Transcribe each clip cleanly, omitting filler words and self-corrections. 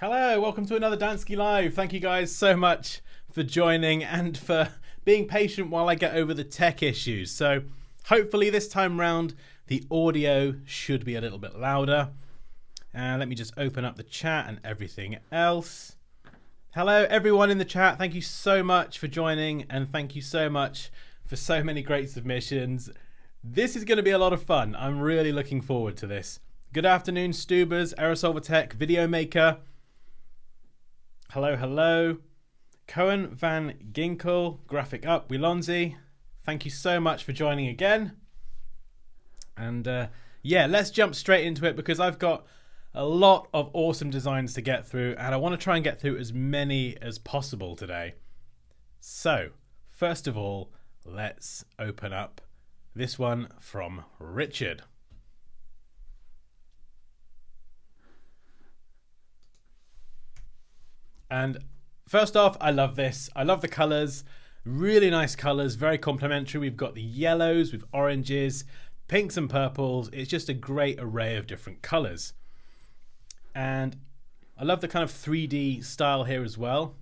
Hello, welcome to another Dansky Live. Thank you guys so much for joining and for being patient while I get over the tech issues. So hopefully this time round the audio should be a little bit louder. And let me just open up the chat and everything else. Hello everyone in the chat. Thank you so much for joining and thank you so much for so many great submissions. This is going to be a lot of fun. I'm really looking forward to this. Good afternoon, Stubers, Aerosolver Tech, Video Maker. Hello, hello. Cohen Van Ginkel, Graphic Up, Wilonzi. Thank you so much for joining again. And yeah, let's jump straight into it because I've got a lot of awesome designs to get through and I want to try and get through as many as possible today. So, first of all, let's open up this one from Richard. And first off, I love this. I love the colors. Really nice colors, very complementary. We've got the yellows with oranges, pinks and purples. It's just a great array of different colors. And I love the kind of 3D style here as well.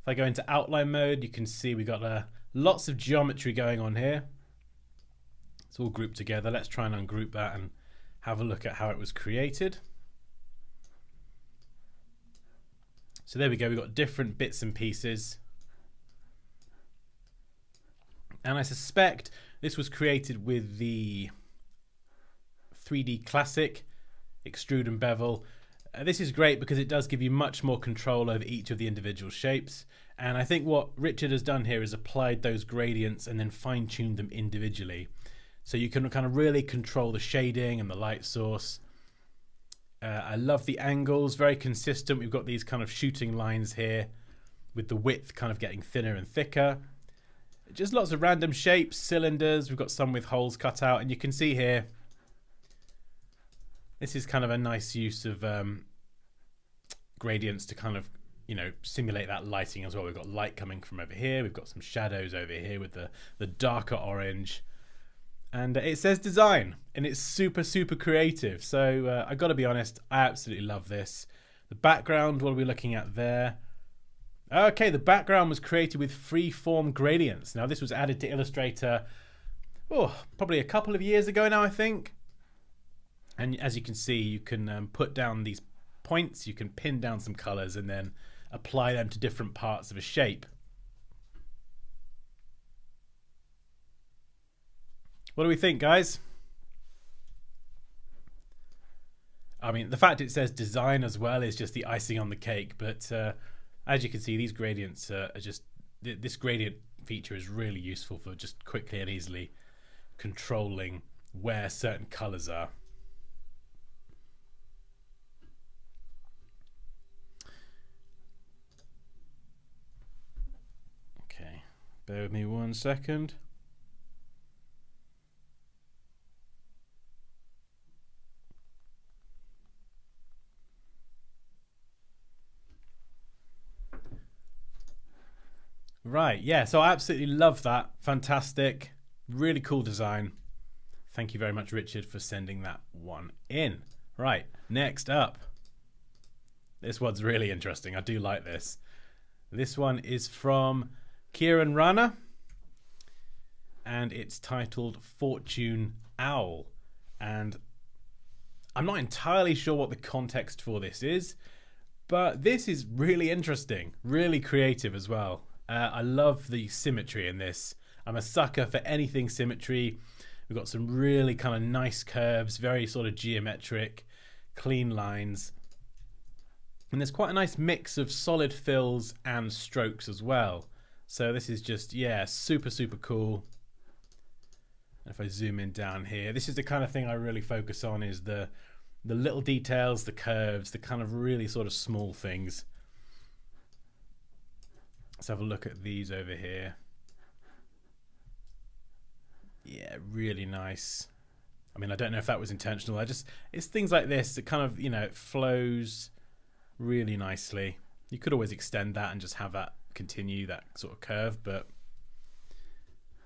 If I go into outline mode, you can see we've got lots of geometry going on here. It's all grouped together. Let's try and ungroup that and have a look at how it was created. So there we go, we've got different bits and pieces. And I suspect this was created with the 3D Classic Extrude and Bevel. This is great because it does give you much more control over each of the individual shapes. And I think what Richard has done here is applied those gradients and then fine-tuned them individually. So you can kind of really control the shading and the light source. I love the angles, very consistent. We've got these kind of shooting lines here with the width kind of getting thinner and thicker. Just lots of random shapes, cylinders. We've got some with holes cut out. And you can see here, this is kind of a nice use of gradients to kind of, you know, simulate that lighting as well. We've got light coming from over here. We've got some shadows over here with the darker orange. And it says design, and it's super, super creative. So I got to be honest, I absolutely love this. The background, what are we looking at there? Okay, the background was created with free-form gradients. Now, this was added to Illustrator, probably a couple of years ago now, I think. And as you can see, you can put down these points, you can pin down some colors, and then apply them to different parts of a shape. What do we think, guys? I mean, the fact it says design as well is just the icing on the cake. But as you can see, these gradients are just... This gradient feature is really useful for just quickly and easily controlling where certain colors are. Okay, bear with me 1 second. Right, yeah, so I absolutely love that. Fantastic. Really cool design. Thank you very much, Richard, for sending that one in. Right, next up. This one's really interesting. I do like this. This one is from Kieran Rana, and it's titled Fortune Owl. And I'm not entirely sure what the context for this is, but this is really interesting, really creative as well. I love the symmetry in this. I'm a sucker for anything symmetry. We've got some really kind of nice curves, very sort of geometric, clean lines. And there's quite a nice mix of solid fills and strokes as well. So this is just, yeah, super, super cool. And if I zoom in down here, this is the kind of thing I really focus on, is the little details, the curves, the kind of really sort of small things. Let's have a look at these over here. Yeah, really nice. I mean, I don't know if that was intentional. It's things like this that kind of, you know, it flows really nicely. You could always extend that and just have that continue that sort of curve, but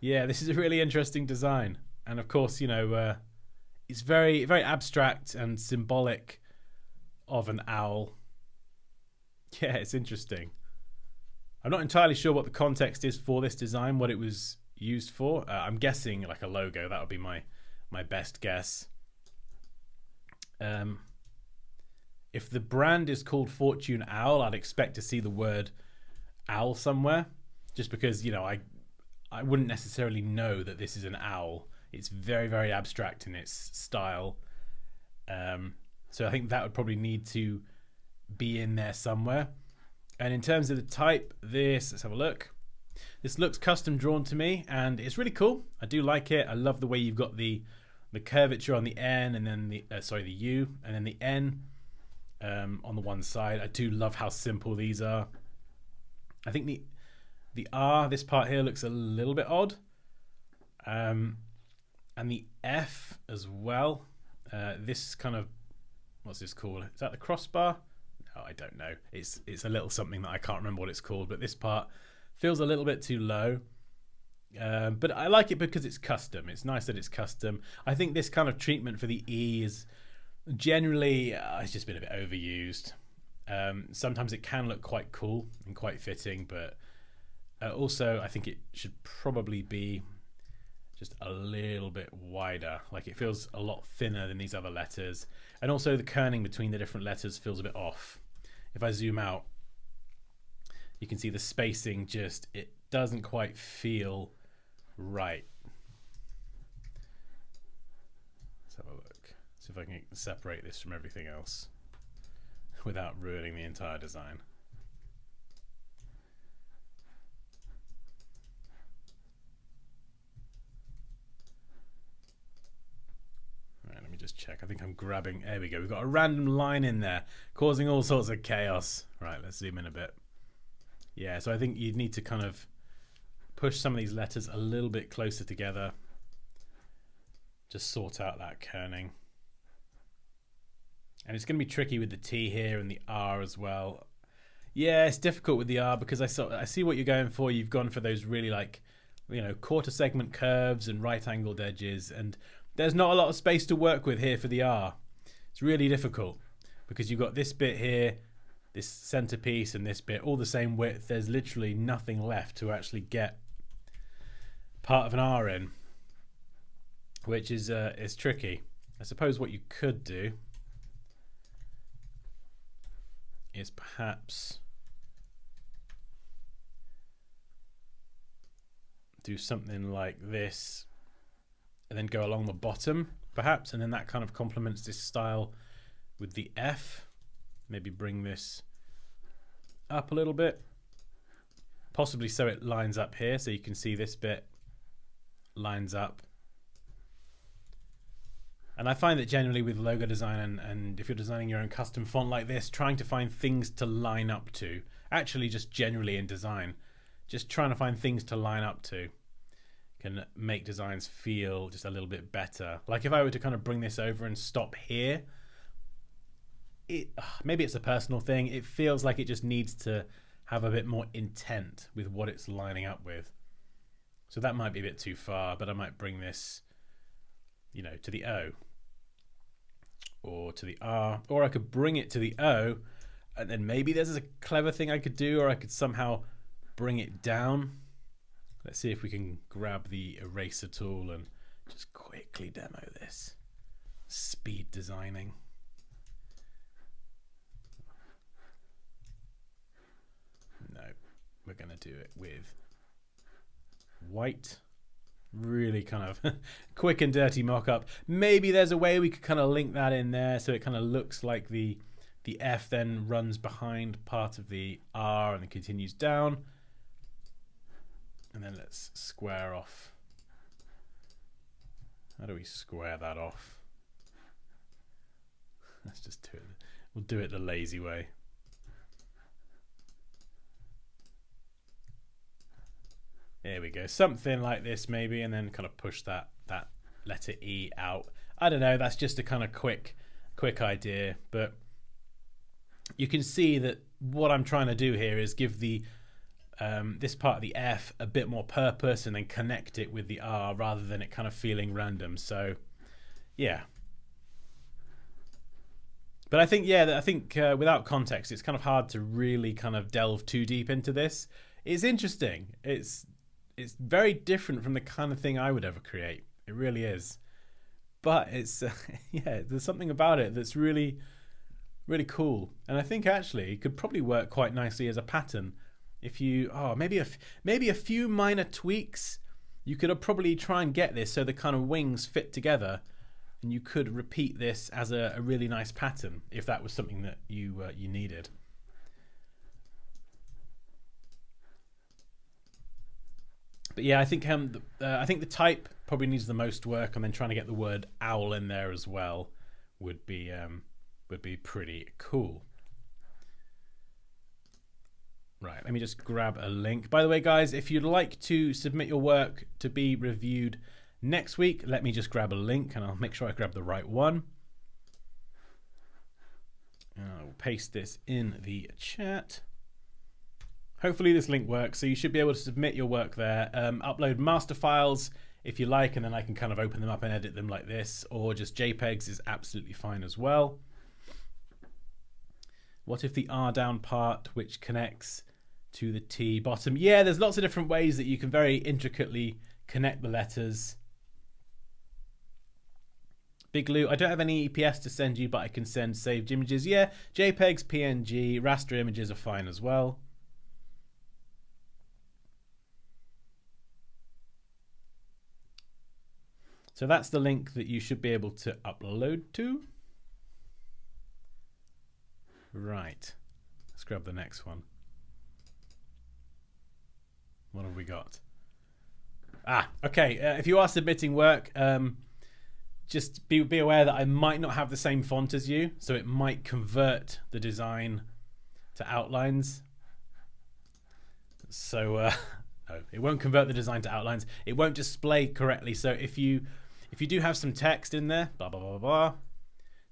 yeah, this is a really interesting design. And of course, you know, it's very, very abstract and symbolic of an owl. Yeah, it's interesting. I'm not entirely sure what the context is for this design, what it was used for. I'm guessing like a logo. That would be my best guess. If the brand is called Fortune Owl, I'd expect to see the word owl somewhere, just because, you know, I wouldn't necessarily know that this is an owl. It's very, very abstract in its style. So I think that would probably need to be in there somewhere. And in terms of the type, let's have a look. This looks custom drawn to me, and it's really cool. I do like it. I love the way you've got the curvature on the N, and then the U, and then the N on the one side. I do love how simple these are. I think the R, this part here, looks a little bit odd. And the F as well. This kind of, what's this called? Is that the crossbar? No, I don't know. It's a little something that I can't remember what it's called, but this part feels a little bit too low. But I like it because it's custom. It's nice that it's custom. I think this kind of treatment for the E is generally, it's just been a bit overused. Sometimes it can look quite cool and quite fitting, but also I think it should probably be just a little bit wider. Like, it feels a lot thinner than these other letters, and also the kerning between the different letters feels a bit off. If I zoom out, you can see the spacing it doesn't quite feel right. Let's have a look. See if I can separate this from everything else without ruining the entire design. All right, let me just check. I think I'm grabbing, there we go. We've got a random line in there causing all sorts of chaos. Right, let's zoom in a bit. Yeah, so I think you'd need to kind of push some of these letters a little bit closer together. Just sort out that kerning. And it's going to be tricky with the T here and the R as well. Yeah, it's difficult with the R because I see what you're going for. You've gone for those really, like, you know, quarter segment curves and right angled edges, and there's not a lot of space to work with here for the R. It's really difficult because you've got this bit here, this centerpiece, and this bit all the same width. There's literally nothing left to actually get part of an R in, which is tricky. I suppose what you could do is perhaps do something like this and then go along the bottom perhaps, and then that kind of complements this style with the F. Maybe bring this up a little bit, possibly so it lines up here, so you can see this bit lines up. And I find that generally with logo design, and if you're designing your own custom font like this, trying to find things to line up to, actually just generally in design, just trying to find things to line up to can make designs feel just a little bit better. Like if I were to kind of bring this over and stop here, maybe it's a personal thing, it feels like it just needs to have a bit more intent with what it's lining up with. So that might be a bit too far, but I might bring this, you know, to the O or to the R, or I could bring it to the O, and then maybe there's a clever thing I could do, or I could somehow bring it down. Let's see if we can grab the eraser tool and just quickly demo this. Speed designing. No, we're going to do it with white. Really kind of quick and dirty mock-up. Maybe there's a way we could kind of link that in there so it kind of looks like the F then runs behind part of the R and then continues down. And then let's square off. How do we square that off? Let's just do it. We'll do it the lazy way. There we go, something like this maybe, and then kind of push that letter E out. I don't know, that's just a kind of quick idea, but you can see that what I'm trying to do here is give the this part of the F a bit more purpose and then connect it with the R rather than it kind of feeling random. So yeah, But I think, yeah, without context, it's kind of hard to really kind of delve too deep into this. It's interesting. It's very different from the kind of thing I would ever create. It really is. But it's, yeah, there's something about it that's really, really cool. And I think actually it could probably work quite nicely as a pattern. If you, maybe a few minor tweaks, you could probably try and get this so the kind of wings fit together. And you could repeat this as a really nice pattern if that was something that you needed. But yeah, I think the type probably needs the most work, and then trying to get the word owl in there as well would be pretty cool. Right, let me just grab a link. By the way, guys, if you'd like to submit your work to be reviewed next week, let me just grab a link and I'll make sure I grab the right one. And I'll paste this in the chat. Hopefully this link works, so you should be able to submit your work there. Upload master files if you like, and then I can kind of open them up and edit them like this, or just JPEGs is absolutely fine as well. What if the R down part, which connects to the T bottom? Yeah, there's lots of different ways that you can very intricately connect the letters. Big Lou, I don't have any EPS to send you, but I can send saved images. Yeah, JPEGs, PNG, raster images are fine as well. So that's the link that you should be able to upload to. Right, let's grab the next one. What have we got? Okay, if you are submitting work, just be aware that I might not have the same font as you, so it might convert the design to outlines. So no, it won't convert the design to outlines. It won't display correctly. So if you do have some text in there, blah blah blah blah,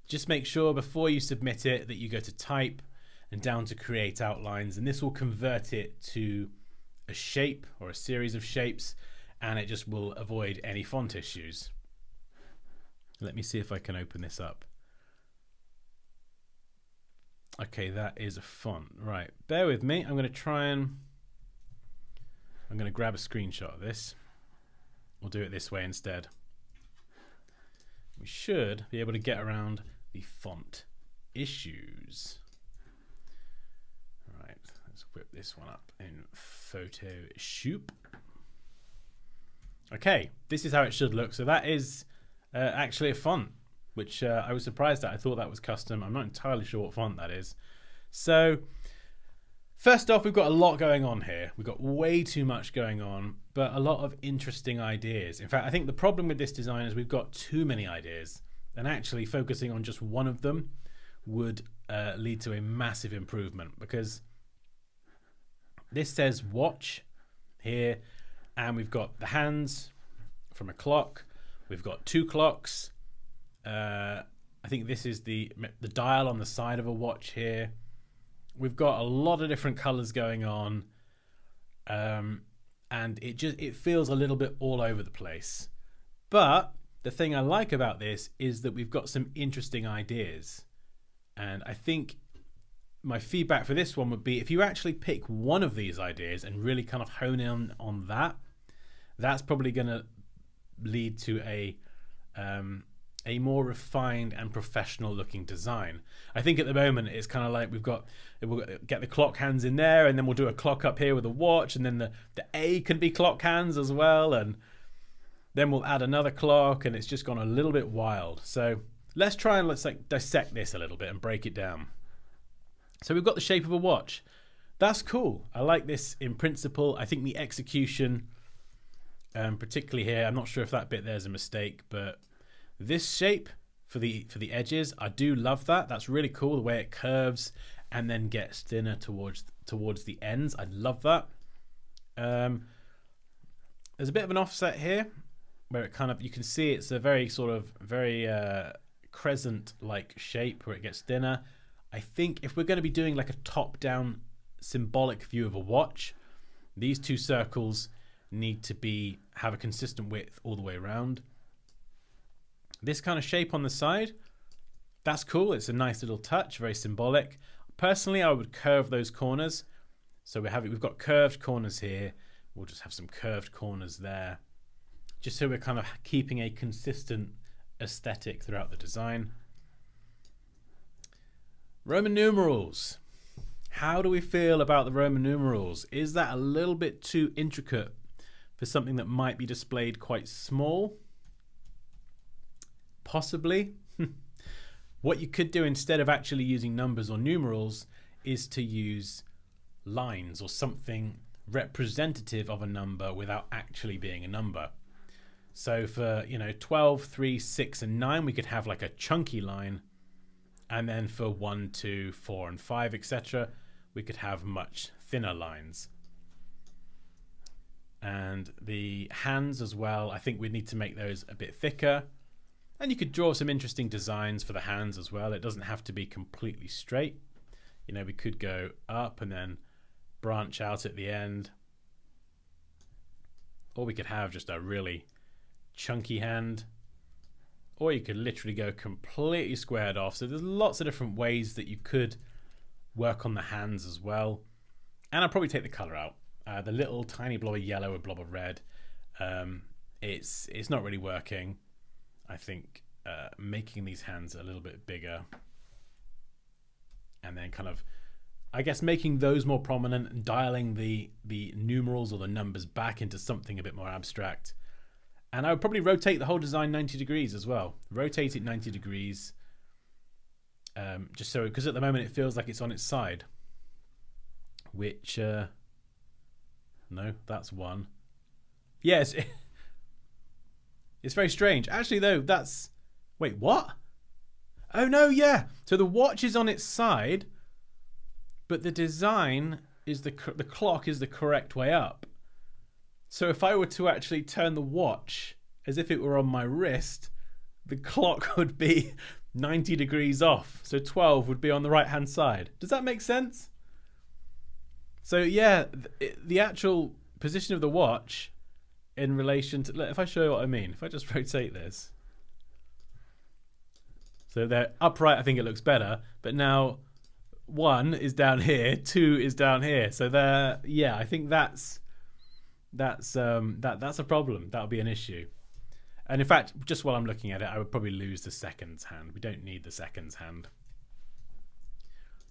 just make sure before you submit it that you go to type and down to create outlines, and this will convert it to a shape or a series of shapes, and it just will avoid any font issues. Let me see if I can open this up. Okay, that is a font. Right, bear with me. I'm going to grab a screenshot of this. We'll do it this way instead. We should be able to get around the font issues. Right, let's whip this one up in Photoshop. Okay, this is how it should look. So that is actually a font, which I was surprised at. I thought that was custom. I'm not entirely sure what font that is. So first off, we've got a lot going on here. We've got way too much going on, but a lot of interesting ideas. In fact, I think the problem with this design is we've got too many ideas, and actually focusing on just one of them would lead to a massive improvement, because this says watch here, and we've got the hands from a clock. We've got two clocks. I think this is the dial on the side of a watch here. We've got a lot of different colors going on, and it feels a little bit all over the place. But the thing I like about this is that we've got some interesting ideas, and I think my feedback for this one would be if you actually pick one of these ideas and really kind of hone in on that, that's probably going to lead to a more refined and professional looking design. I think at the moment it's kind of like we'll get the clock hands in there, and then we'll do a clock up here with a watch, and then the A can be clock hands as well, and then we'll add another clock, and it's just gone a little bit wild. So let's dissect this a little bit and break it down. So we've got the shape of a watch. That's cool. I like this in principle. I think the execution, particularly here, I'm not sure if that bit there's a mistake, but this shape for the edges, I do love that. That's really cool, the way it curves and then gets thinner towards the ends. I love that. There's a bit of an offset here where it kind of, you can see it's a very crescent-like shape where it gets thinner. I think if we're going to be doing like a top-down symbolic view of a watch, these two circles need to have a consistent width all the way around. This kind of shape on the side, That's cool. It's a nice little touch, very symbolic. Personally, I would curve those corners. So we've got curved corners here. We'll just have some curved corners there, just so we're kind of keeping a consistent aesthetic throughout the design. Roman numerals. How do we feel about the Roman numerals? Is that a little bit too intricate for something that might be displayed quite small? Possibly. What you could do instead of actually using numbers or numerals is to use lines or something representative of a number without actually being a number. So for 12, 3, 6 and 9 we could have like a chunky line, and then for 1, 2, 4 and 5 etc. we could have much thinner lines. And the hands as well, I think we'd need to make those a bit thicker. And you could draw some interesting designs for the hands as well. It doesn't have to be completely straight. We could go up and then branch out at the end. Or we could have just a really chunky hand. Or you could literally go completely squared off. So there's lots of different ways that you could work on the hands as well. And I'll probably take the color out. The little tiny blob of yellow or blob of red. It's not really working. I think making these hands a little bit bigger and then kind of, I guess, making those more prominent and dialing the numerals or the numbers back into something a bit more abstract. And I would probably rotate the whole design 90 degrees as well. Rotate it 90 degrees. Just so, because at the moment it feels like it's on its side. Which, no, that's one. Yes. It's very strange. Actually, though, that's... Wait, what? Oh, no, yeah. So the watch is on its side, but the design is the clock is the correct way up. So if I were to actually turn the watch as if it were on my wrist, the clock would be 90 degrees off. So 12 would be on the right-hand side. Does that make sense? So, yeah, the actual position of the watch... in relation to, if I show you what I mean, if I just rotate this, so they're upright, I think it looks better, but now 1 is down here, 2 is down here, so they're, yeah, I think that's a problem. That'll be an issue. And in fact, just while I'm looking at it, I would probably lose the seconds hand. We don't need the seconds hand,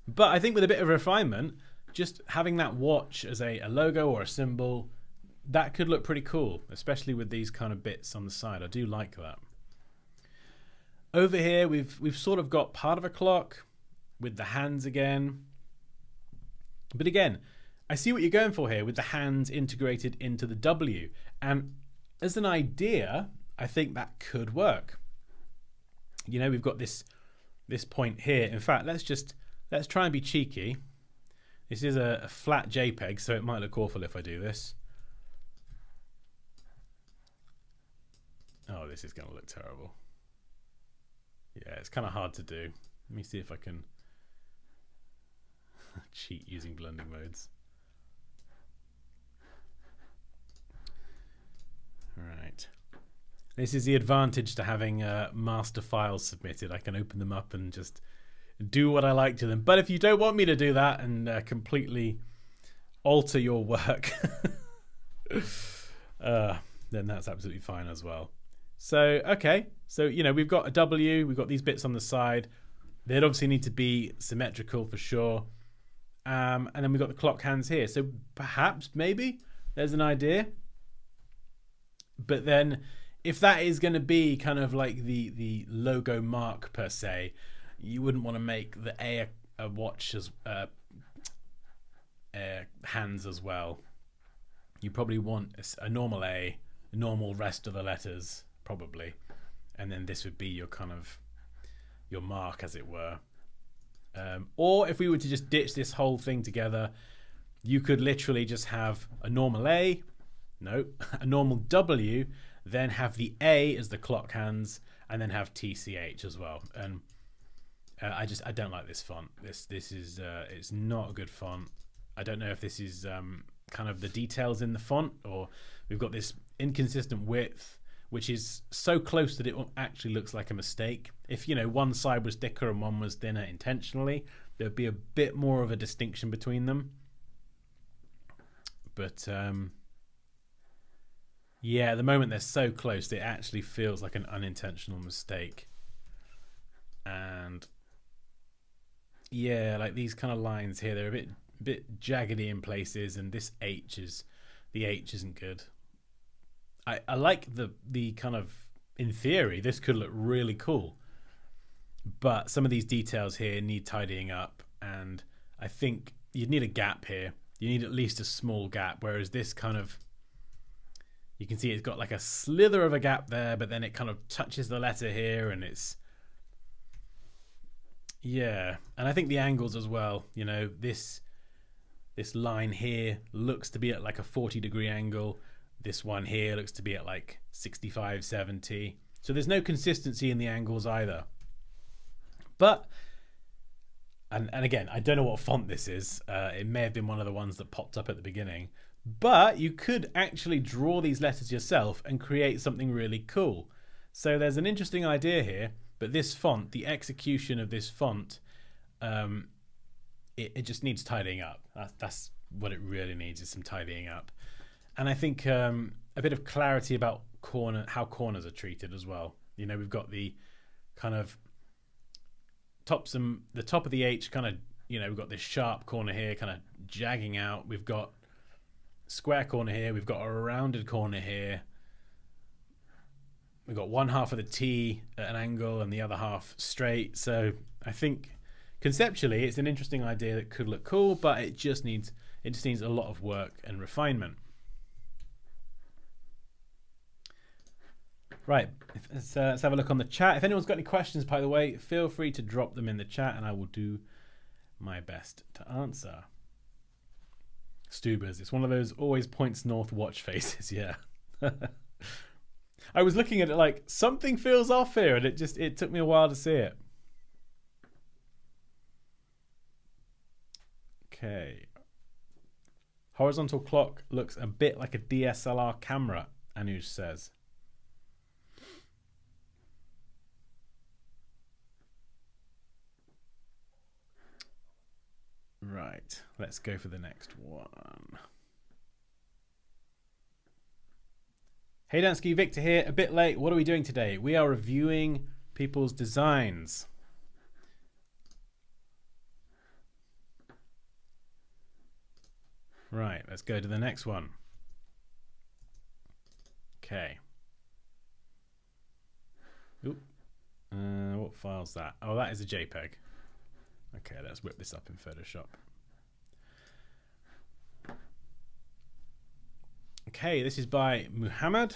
but I think with a bit of refinement, just having that watch as a logo or a symbol, that could look pretty cool, especially with these kind of bits on the side. I do like that. Over here, we've sort of got part of a clock with the hands again. But again, I see what you're going for here with the hands integrated into the W. And as an idea, I think that could work. We've got this point here. In fact, let's try and be cheeky. This is a flat JPEG, so it might look awful if I do this. Oh, this is going to look terrible. Yeah, it's kind of hard to do. Let me see if I can cheat using blending modes. Right. This is the advantage to having master files submitted. I can open them up and just do what I like to them. But if you don't want me to do that and completely alter your work, then that's absolutely fine as well. So, okay. So, we've got a W. We've got these bits on the side. They'd obviously need to be symmetrical for sure. And then we've got the clock hands here. So perhaps, maybe, there's an idea. But then if that is going to be kind of like the logo mark per se, you wouldn't want to make the A a watch as hands as well. You probably want a normal A, a normal rest of the letters, probably. And then this would be your kind of your mark, as it were. Or if we were to just ditch this whole thing together, you could literally just have a normal A, a normal W, then have the A as the clock hands, and then have TCH as well. And I don't like this font. This is it's not a good font. I don't know if this is kind of the details in the font, or we've got this inconsistent width. which is so close that it actually looks like a mistake. If, you know, one side was thicker and one was thinner intentionally, there'd be a bit more of a distinction between them. But yeah, at the moment they're so close, it actually feels like an unintentional mistake. And yeah, like these kind of lines here, they're a bit jaggedy in places, and this the H isn't good. I like the kind of, in theory, this could look really cool, but some of these details here need tidying up, and I think you'd need a gap here. You need at least a small gap, whereas this kind of, you can see it's got like a slither of a gap there, but then it kind of touches the letter here, and it's, yeah. And I think the angles as well, you know, this line here looks to be at like a 40-degree angle. This one here looks to be at like 65, 70. So there's no consistency in the angles either. But, and again, I don't know what font this is. It may have been one of the ones that popped up at the beginning. But you could actually draw these letters yourself and create something really cool. So there's an interesting idea here. But this font, the execution of this font, it just needs tidying up. That's what it really needs, is some tidying up. And I think a bit of clarity about how corners are treated as well. You know, we've got the kind of the top of the H kind of, you know, we've got this sharp corner here kind of jagging out. We've got square corner here. We've got a rounded corner here. We've got one half of the T at an angle and the other half straight. So I think conceptually it's an interesting idea that could look cool, but it just needs a lot of work and refinement. Right, let's have a look on the chat. If anyone's got any questions, by the way, feel free to drop them in the chat and I will do my best to answer. Stubers, it's one of those always points north watch faces, yeah. I was looking at it like, something feels off here, and it took me a while to see it. Okay. Horizontal clock looks a bit like a DSLR camera, Anuj says. Right, let's go for the next one. Hey Dansky, Victor here, a bit late. What are we doing today? We are reviewing people's designs. Right, let's go to the next one. Okay. Oop. What file's that? Oh, that is a JPEG. Okay, let's whip this up in Photoshop. Okay, this is by Muhammad.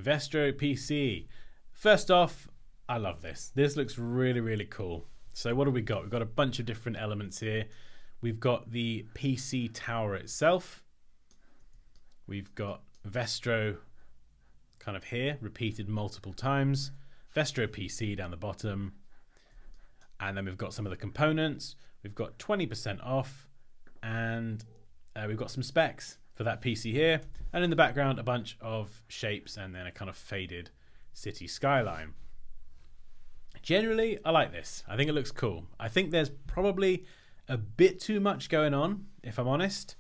Vestro PC. First off, I love this. This looks really, really cool. So what do we got? We've got a bunch of different elements here. We've got the PC tower itself. We've got Vestro kind of here, repeated multiple times. Vestro PC down the bottom. And then we've got some of the components. We've got 20% off. And we've got some specs for that PC here. And in the background, a bunch of shapes and then a kind of faded city skyline. Generally, I like this. I think it looks cool. I think there's probably a bit too much going on, if I'm honest.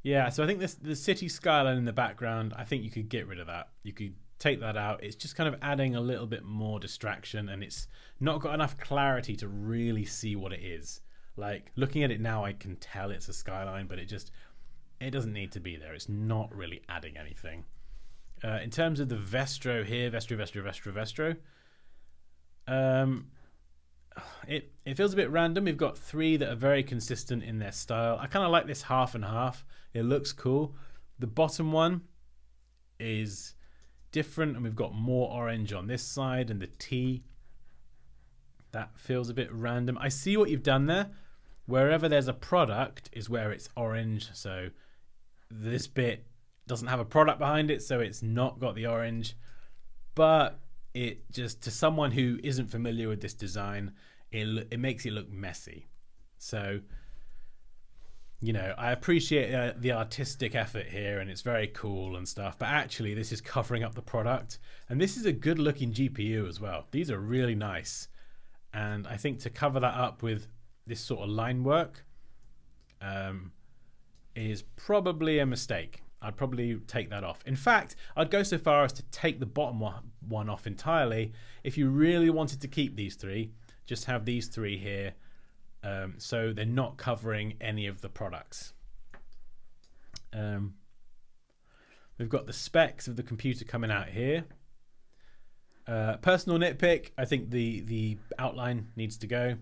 Yeah, so I think the city skyline in the background, I think you could get rid of that. You could take that out. It's just kind of adding a little bit more distraction, and it's not got enough clarity to really see what it is. Like, looking at it now, I can tell it's a skyline, but it doesn't need to be there. It's not really adding anything. In terms of the Vestro here, Vestro, it feels a bit random. We've got three that are very consistent in their style. I kind of like this half and half. It looks cool. The bottom one is different, and we've got more orange on this side, and the T, that feels a bit random. I see what you've done there. Wherever there's a product is where it's orange. So this bit doesn't have a product behind it, so it's not got the orange. But it just, to someone who isn't familiar with this design, it makes it look messy. So you know, I appreciate the artistic effort here and it's very cool and stuff, but actually this is covering up the product. And this is a good looking GPU as well. These are really nice. And I think to cover that up with this sort of line work is probably a mistake. I'd probably take that off. In fact, I'd go so far as to take the bottom one off entirely. If you really wanted to keep these three, just have these three here. So they're not covering any of the products. We've got the specs of the computer coming out here. Personal nitpick, I think the outline needs to go.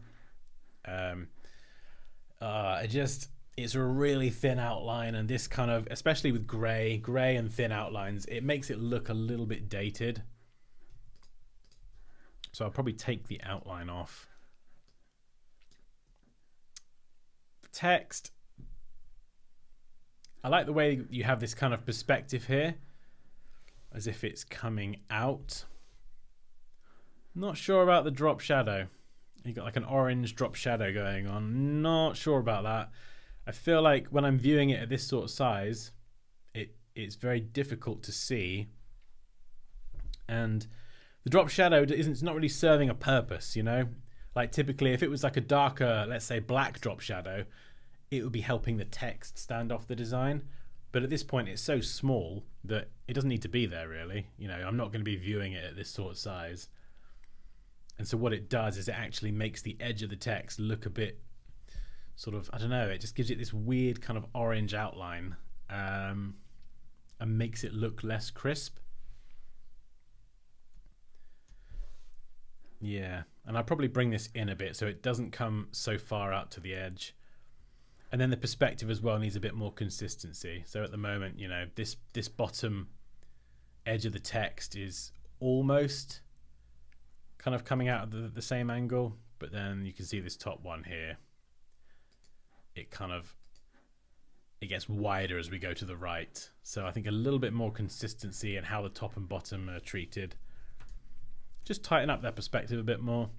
It's a really thin outline, and this kind of, especially with gray and thin outlines, it makes it look a little bit dated. So I'll probably take the outline off. Text, I like the way you have this kind of perspective here, as if it's coming out. Not sure about the drop shadow. You got like an orange drop shadow going on. Not sure about that. I feel like when I'm viewing it at this sort of size, it's very difficult to see, and the drop shadow it's not really serving a purpose, you know. Like typically, if it was like a darker, let's say black drop shadow, it would be helping the text stand off the design. But at this point, it's so small that it doesn't need to be there, really. You know, I'm not going to be viewing it at this sort of size. And so what it does is it actually makes the edge of the text look a bit sort of, I don't know, it just gives it this weird kind of orange outline and makes it look less crisp. Yeah, and I'll probably bring this in a bit so it doesn't come so far out to the edge. And then the perspective as well needs a bit more consistency. So at the moment, you know, this bottom edge of the text is almost kind of coming out of the same angle, but then you can see this top one here. It gets wider as we go to the right. So I think a little bit more consistency in how the top and bottom are treated. Just tighten up that perspective a bit more.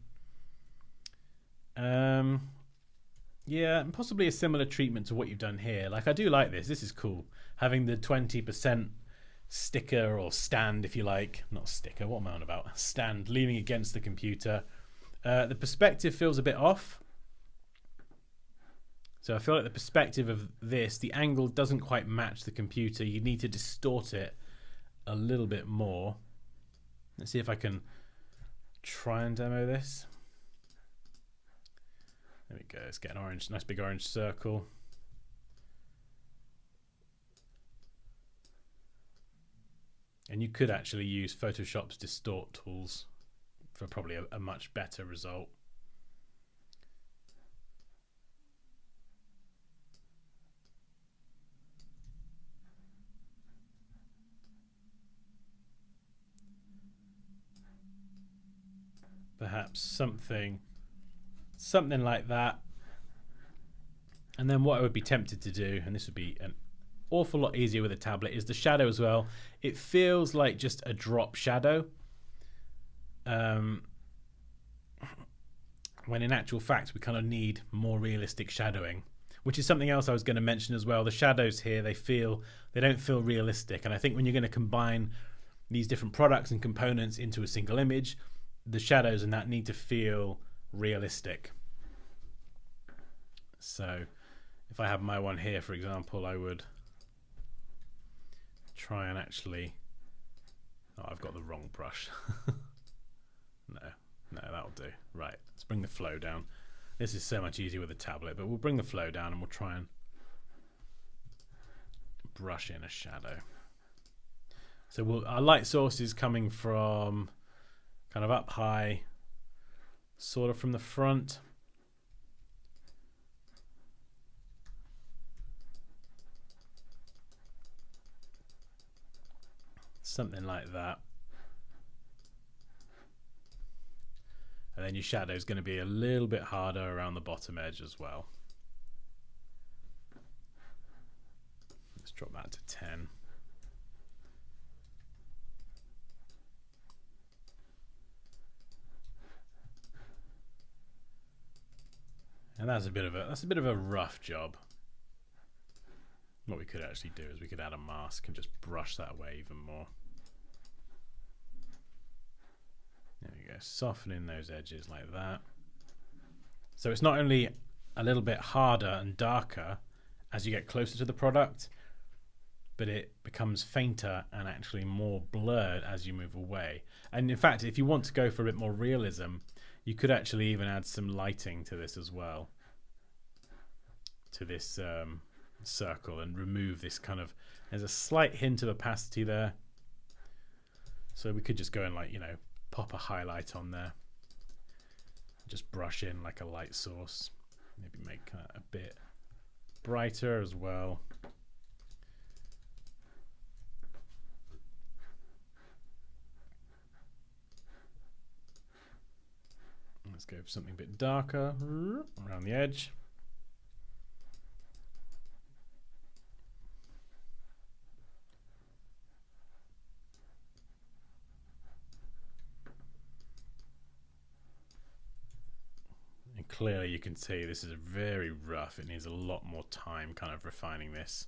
Yeah, and possibly a similar treatment to what you've done here. Like, I do like this. This is cool. Having the 20% sticker or stand, if you like. Not sticker, what am I on about? Stand leaning against the computer. The perspective feels a bit off. So I feel like the perspective of this, the angle doesn't quite match the computer. You need to distort it a little bit more. Let's see if I can try and demo this. There we go. Let's get an orange, nice big orange circle. And you could actually use Photoshop's distort tools for probably a much better result. Perhaps something like that. And then what I would be tempted to do, and this would be an awful lot easier with a tablet, is the shadow as well. It feels like just a drop shadow, when in actual fact we kind of need more realistic shadowing, which is something else I was going to mention as well. The shadows here, they don't feel realistic, and I think when you're going to combine these different products and components into a single image, the shadows and that need to feel realistic. So if I have my one here, for example, I would try and actually, oh, I've got the wrong brush. no, that'll do. Right, let's bring the flow down. This is so much easier with a tablet, but we'll bring the flow down and we'll try and brush in a shadow. So our light source is coming from kind of up high, sort of from the front. Something like that. And then your shadow is going to be a little bit harder around the bottom edge as well. Let's drop that to 10. And that's a bit of a rough job. What we could actually do is we could add a mask and just brush that away even more. There we go, softening those edges like that. So it's not only a little bit harder and darker as you get closer to the product, but it becomes fainter and actually more blurred as you move away. And in fact, if you want to go for a bit more realism, you could actually even add some lighting to this as well, to this circle, and remove this kind of, there's a slight hint of opacity there. So we could just go and, like, you know, pop a highlight on there. Just brush in like a light source. Maybe make that a bit brighter as well. Let's go for something a bit darker around the edge. And clearly you can see this is very rough. It needs a lot more time kind of refining this.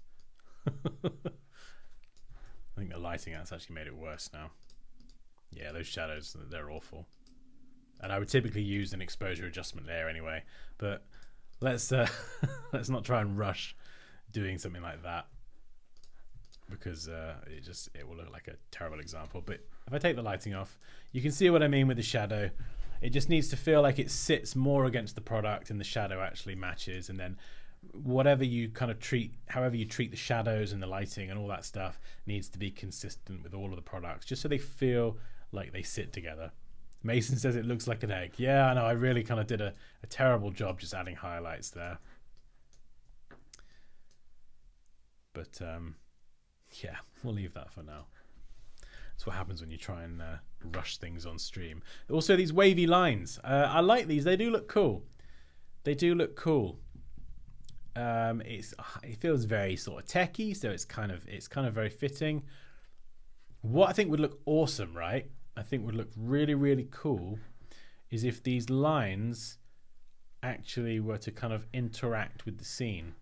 I think the lighting has actually made it worse now. Yeah, those shadows, they're awful. And I would typically use an exposure adjustment layer anyway, but let's let's not try and rush doing something like that, because it will look like a terrible example. But if I take the lighting off, you can see what I mean with the shadow. It just needs to feel like it sits more against the product and the shadow actually matches. And then whatever you kind of treat, however you treat the shadows and the lighting and all that stuff, needs to be consistent with all of the products, just so they feel like they sit together. Mason says it looks like an egg. Yeah, I know, I really kind of did a terrible job just adding highlights there. But yeah, we'll leave that for now. That's what happens when you try and rush things on stream. Also, these wavy lines. I like these. They do look cool. They do look cool. It feels very sort of techy, so it's kind of very fitting. What I think would look awesome, right? I think would look really, really cool is if these lines actually were to kind of interact with the scene.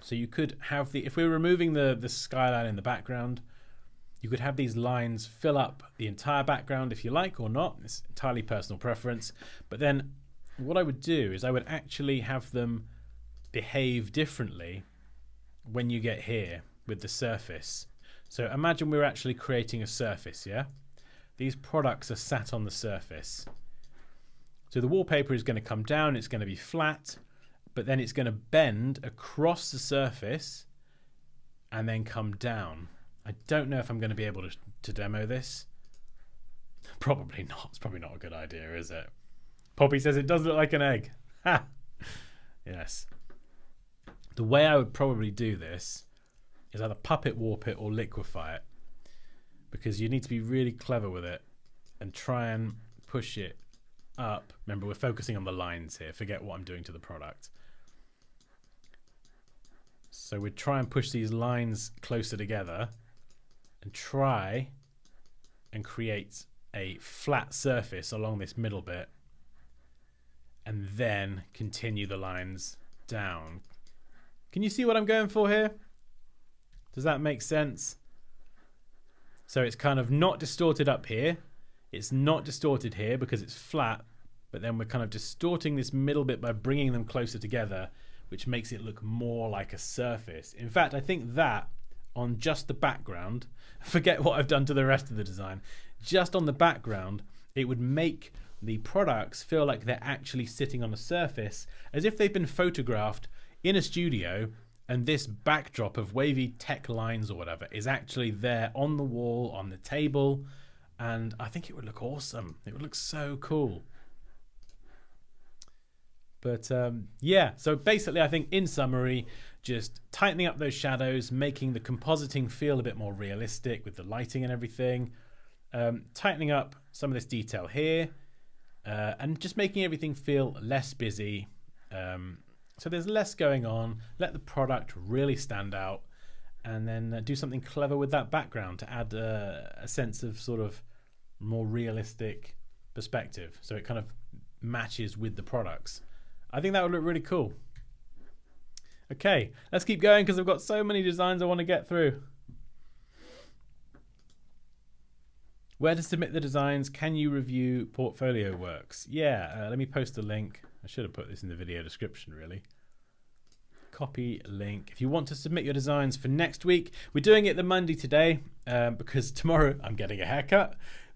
So you could have if we were removing the skyline in the background, you could have these lines fill up the entire background if you like, or not. It's entirely personal preference. But then what I would do is I would actually have them behave differently when you get here with the surface. So imagine we're actually creating a surface, yeah? These products are sat on the surface. So the wallpaper is going to come down, it's going to be flat, but then it's going to bend across the surface and then come down. I don't know if I'm going to be able to demo this. Probably not. It's probably not a good idea, is it? Poppy says it does look like an egg. Ha! Yes. The way I would probably do this is either puppet warp it or liquefy it, because you need to be really clever with it and try and push it up. Remember, we're focusing on the lines here. Forget what I'm doing to the product. So we'd try and push these lines closer together and try and create a flat surface along this middle bit, and then continue the lines down. Can you see what I'm going for here? Does that make sense? So it's kind of not distorted up here. It's not distorted here because it's flat, but then we're kind of distorting this middle bit by bringing them closer together, which makes it look more like a surface. In fact, I think that on just the background, forget what I've done to the rest of the design, just on the background, it would make the products feel like they're actually sitting on a surface, as if they've been photographed in a studio, and this backdrop of wavy tech lines or whatever is actually there on the wall, on the table, and I think it would look awesome. It would look so cool. But yeah, so basically I think in summary, just tightening up those shadows, making the compositing feel a bit more realistic with the lighting and everything, tightening up some of this detail here, and just making everything feel less busy. So there's less going on, let the product really stand out, and then do something clever with that background to add a sense of sort of more realistic perspective, so it kind of matches with the products. I think that would look really cool. Okay, let's keep going because I've got so many designs I want to get through. Where to submit the designs? Can you review portfolio works? Yeah, let me post a link. I should have put this in the video description, really. Copy link. If you want to submit your designs for next week, we're doing it the Monday today because tomorrow I'm getting a haircut.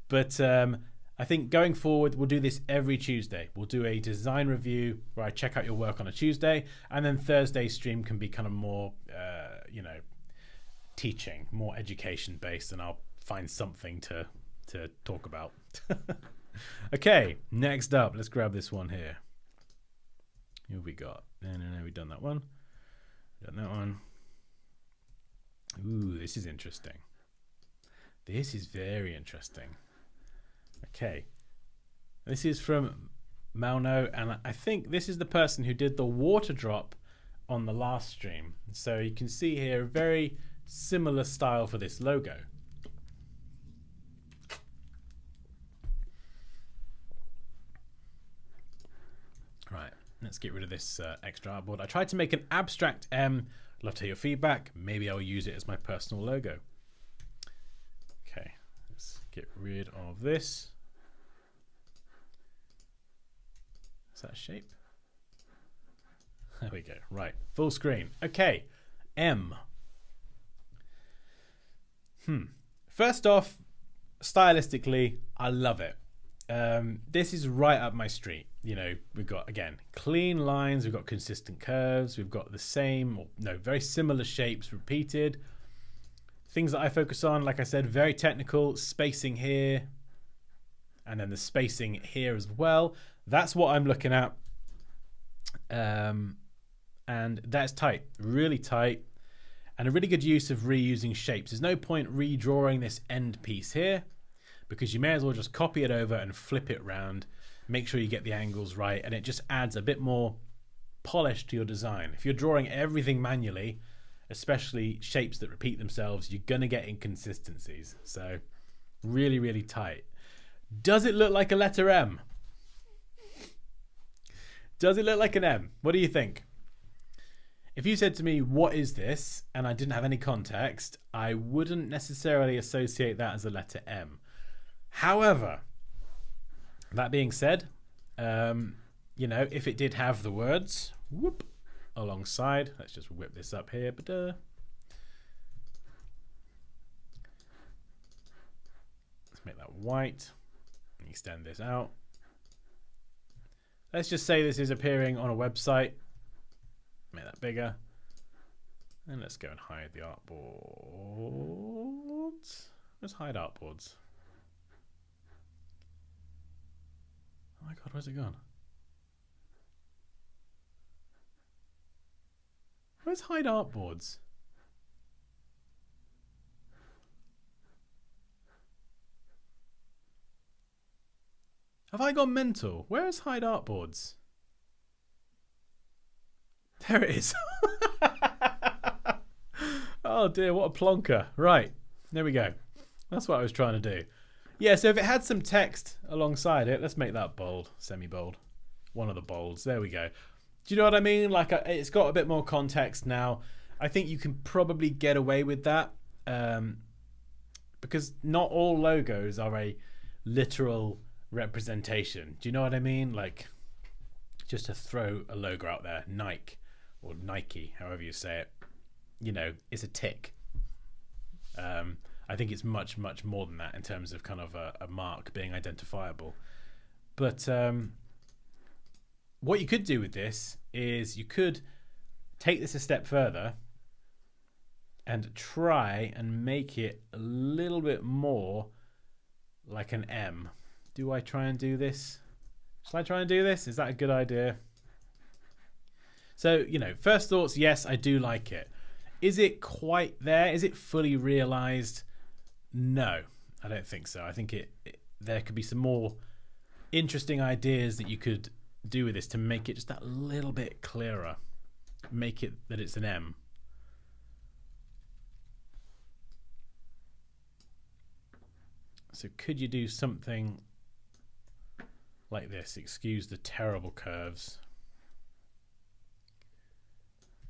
But I think going forward, we'll do this every Tuesday. We'll do a design review where I check out your work on a Tuesday, and then Thursday's stream can be kind of more, teaching, more education based, and I'll find something to talk about. Okay, next up, let's grab this one here. Who have we got? No, we've done that one. Done that one. Ooh, this is interesting. This is very interesting. Okay, this is from Malno, and I think this is the person who did the water drop on the last stream. So you can see here a very similar style for this logo. Right, let's get rid of this extra artboard. I tried to make an abstract M. Love to hear your feedback. Maybe I'll use it as my personal logo. Okay, let's get rid of this. Is that a shape? There we go. Right, full screen. Okay, M. First off, stylistically, I love it. This is right up my street. You know, we've got, again, clean lines, we've got consistent curves, we've got the same, or no, very similar shapes repeated. Things that I focus on, like I said, very technical, spacing here, and then the spacing here as well. That's what I'm looking at. And that's tight, really tight, and a really good use of reusing shapes. There's no point redrawing this end piece here, because you may as well just copy it over and flip it round. Make sure you get the angles right, and it just adds a bit more polish to your design. If you're drawing everything manually, especially shapes that repeat themselves, you're gonna get inconsistencies. So really, really tight. Does it look like a letter M? Does it look like an M? What do you think? If you said to me, what is this? And I didn't have any context, I wouldn't necessarily associate that as a letter M. However, that being said, you know, if it did have the words whoop alongside, let's just whip this up here. Let's make that white. Extend this out. Let's just say this is appearing on a website. Make that bigger. And let's go and hide the artboards. Let's hide artboards. Oh my god, where's it gone? Where's hide artboards? Have I gone mental? Where is hide artboards? There it is. Oh dear, what a plonker. Right, there we go. That's what I was trying to do. Yeah, so if it had some text alongside it, let's make that bold, semi-bold. One of the bolds, there we go. Do you know what I mean? Like, it's got a bit more context now. I think you can probably get away with that because not all logos are a literal representation. Do you know what I mean? Like, just to throw a logo out there, Nike or Nike, however you say it, you know, it's a tick. I think it's much, much more than that in terms of kind of a mark being identifiable. But what you could do with this is you could take this a step further and try and make it a little bit more like an M. Do I try and do this? Shall I try and do this? Is that a good idea? So, you know, first thoughts, yes, I do like it. Is it quite there? Is it fully realized? No, I don't think so. I think there could be some more interesting ideas that you could do with this to make it just that little bit clearer. Make it that it's an M. So could you do something like this? Excuse the terrible curves.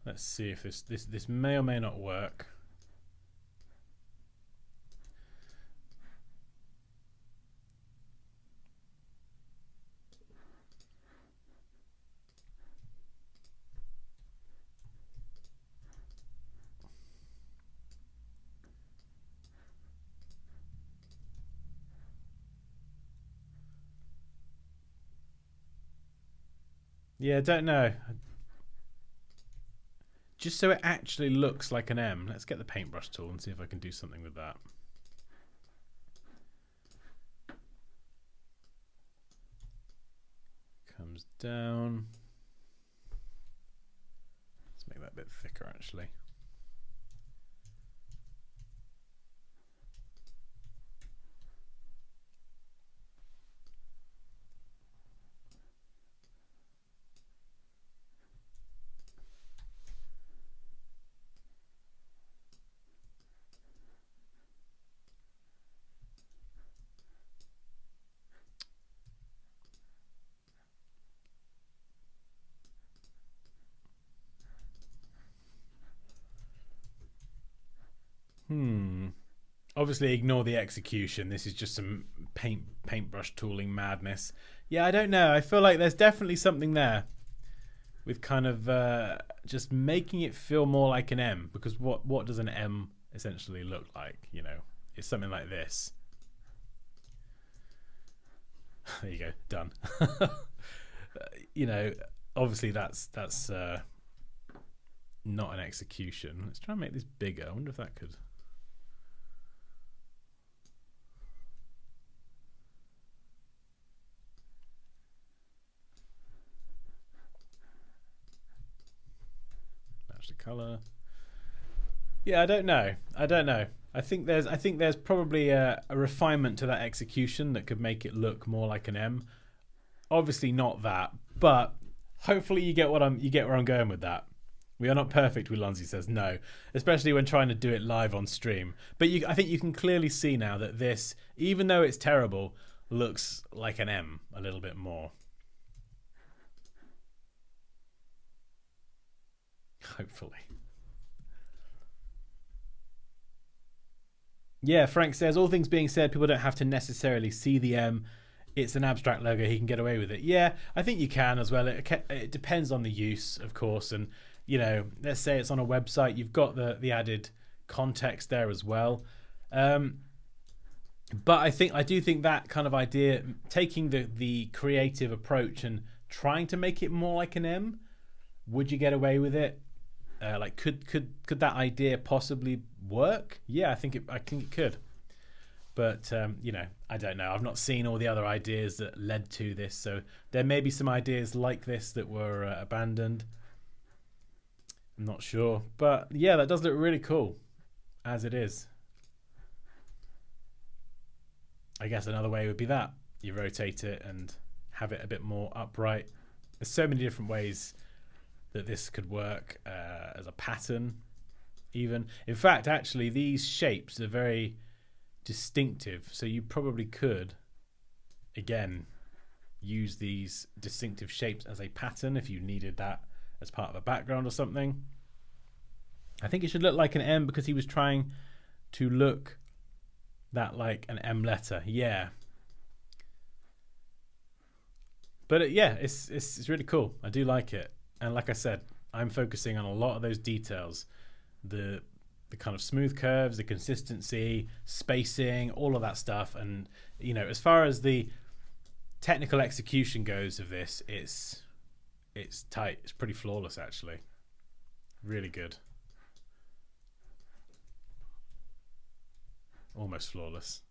Let's see if this may or may not work. Yeah, I don't know. Just so it actually looks like an M. Let's get the paintbrush tool and see if I can do something with that. Comes down. Let's make that a bit thicker actually. Obviously ignore the execution. This is just some paintbrush tooling madness. Yeah, I don't know. I feel like there's definitely something there with kind of just making it feel more like an M, because what does an M essentially look like? You know, it's something like this. There you go, done. You know, obviously that's not an execution. Let's try and make this bigger. I wonder if that could. Match the color. Yeah, I don't know. I think there's probably a refinement to that execution that could make it look more like an M. Obviously not that, but hopefully you get where I'm going with that. We are not perfect, Willanzi says. No, especially when trying to do it live on stream. But I think you can clearly see now that this, even though it's terrible, looks like an M a little bit more. Hopefully. Yeah, Frank says, all things being said, people don't have to necessarily see the M. It's an abstract logo. He can get away with it. Yeah, I think you can as well. It depends on the use, of course. And, you know, let's say it's on a website. You've got the added context there as well. But I do think that kind of idea, taking the creative approach and trying to make it more like an M, would you get away with it? Like, could that idea possibly work? Yeah, I think it could. But you know, I don't know. I've not seen all the other ideas that led to this, so there may be some ideas like this that were abandoned. I'm not sure, but yeah, that does look really cool as it is. I guess another way would be that you rotate it and have it a bit more upright. There's so many different ways that this could work as a pattern even. In fact, actually, these shapes are very distinctive, so you probably could, again, use these distinctive shapes as a pattern if you needed that as part of a background or something. I think it should look like an M because he was trying to look that like an M letter. Yeah. But yeah, it's really cool. I do like it. And like I said, I'm focusing on a lot of those details. The kind of smooth curves, the consistency, spacing, all of that stuff. And, you know, as far as the technical execution goes of this, it's tight. It's pretty flawless, actually. Really good. Almost flawless.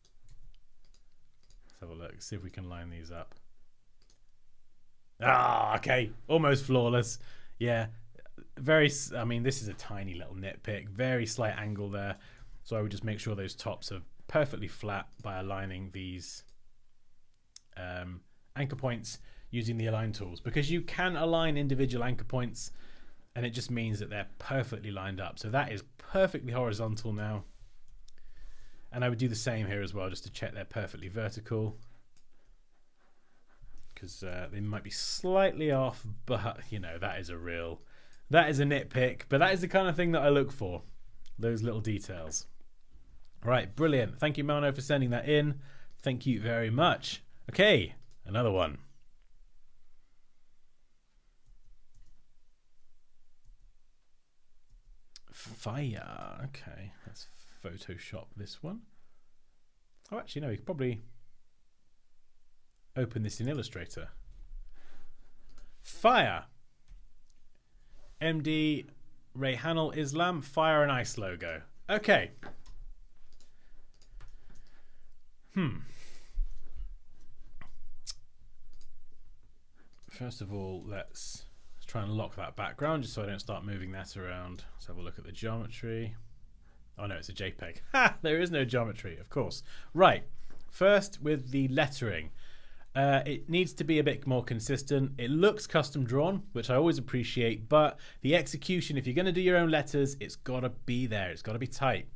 Let's have a look. See if we can line these up. Ah, okay. Almost flawless. Yeah. I mean, this is a tiny little nitpick. Very slight angle there. So I would just make sure those tops are perfectly flat by aligning these anchor points using the align tools. Because you can align individual anchor points and it just means that they're perfectly lined up. So that is perfectly horizontal now. And I would do the same here as well, just to check they're perfectly vertical. Because they might be slightly off, but, you know, that is a real That is a nitpick, but that is the kind of thing that I look for. Those little details. Right, brilliant. Thank you, Mano, for sending that in. Thank you very much. Okay, another one. Fire. Okay, let's Photoshop this one. Oh, actually, no, we could probably open this in Illustrator. Fire. MD Rayhanul Islam, Fire and Ice logo. Okay. First of all, let's try and lock that background just so I don't start moving that around. Let's have a look at the geometry. Oh no, it's a JPEG. Ha! There is no geometry, of course. Right. First, with the lettering. It needs to be a bit more consistent. It looks custom drawn, which I always appreciate, but the execution, if you're going to do your own letters, it's got to be there. It's got to be tight.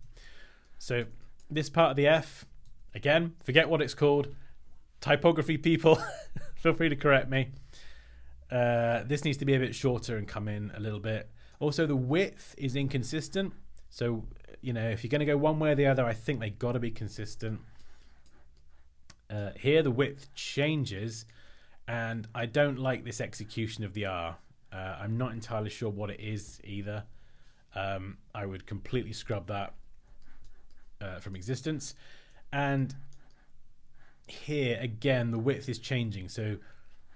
So this part of the F, again, forget what it's called. Typography people, feel free to correct me. This needs to be a bit shorter and come in a little bit. Also, the width is inconsistent. So, you know, if you're going to go one way or the other, I think they got to be consistent. Here the width changes, and I don't like this execution of the R. I'm not entirely sure what it is either. I would completely scrub that from existence. And here again the width is changing, so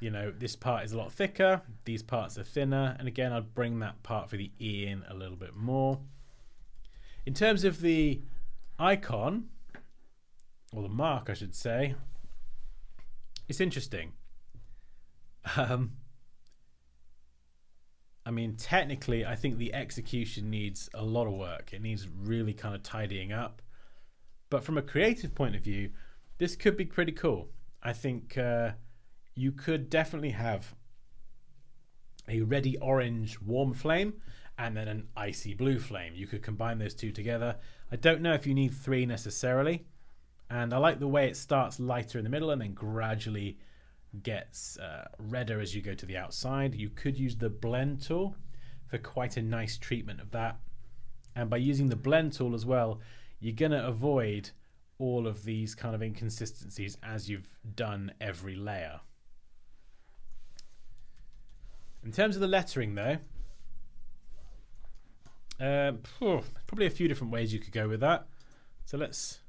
you know this part is a lot thicker, these parts are thinner, and again I'd bring that part for the E in a little bit more. In terms of the icon, or the mark I should say, it's interesting. I mean, technically I think the execution needs a lot of work. It needs really kind of tidying up, but from a creative point of view, this could be pretty cool. I think you could definitely have a ready orange warm flame and then an icy blue flame. You could combine those two together. I don't know if you need three necessarily. And I like the way it starts lighter in the middle and then gradually gets redder as you go to the outside. You could use the blend tool for quite a nice treatment of that. And by using the blend tool as well, you're going to avoid all of these kind of inconsistencies as you've done every layer. In terms of the lettering though, probably a few different ways you could go with that. So let's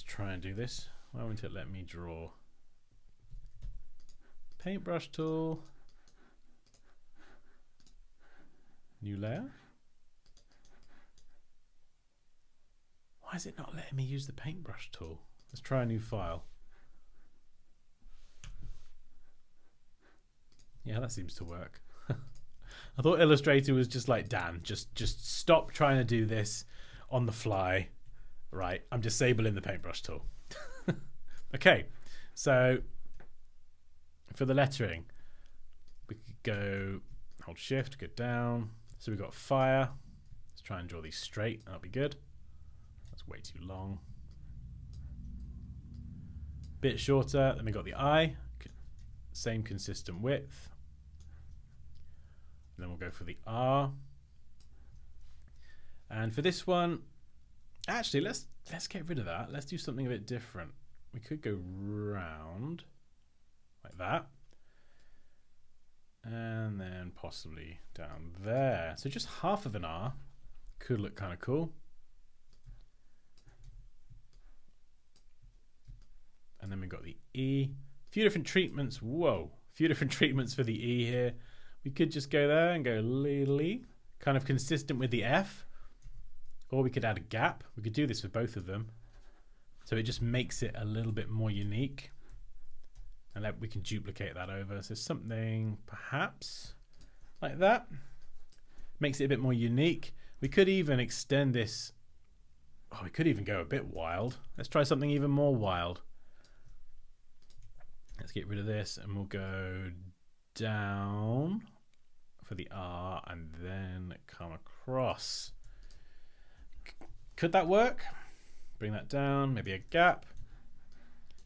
try and do this. Why won't it let me draw? Paintbrush tool, new layer. Why is it not letting me use the paintbrush tool? Let's try a new file. Yeah, that seems to work. I thought Illustrator was just like, Dan, just stop trying to do this on the fly. Right, I'm disabling the paintbrush tool. Okay, so for the lettering, we could go, hold shift, go down. So we've got fire. Let's try and draw these straight. That'll be good. That's way too long. Bit shorter. Then we got the I. Same consistent width. And then we'll go for the R. And for this one, actually, let's get rid of that. Let's do something a bit different. We could go round like that. And then possibly down there. So just half of an R could look kind of cool. And then we've got the E. A few different treatments. Whoa. A few different treatments for the E here. We could just go there and go Lily, kind of consistent with the F. Or we could add a gap. We could do this for both of them. So it just makes it a little bit more unique. And we can duplicate that over. So something perhaps like that. Makes it a bit more unique. We could even extend this. Oh, we could even go a bit wild. Let's try something even more wild. Let's get rid of this and we'll go down for the R and then come across. Could that work? Bring that down, maybe a gap.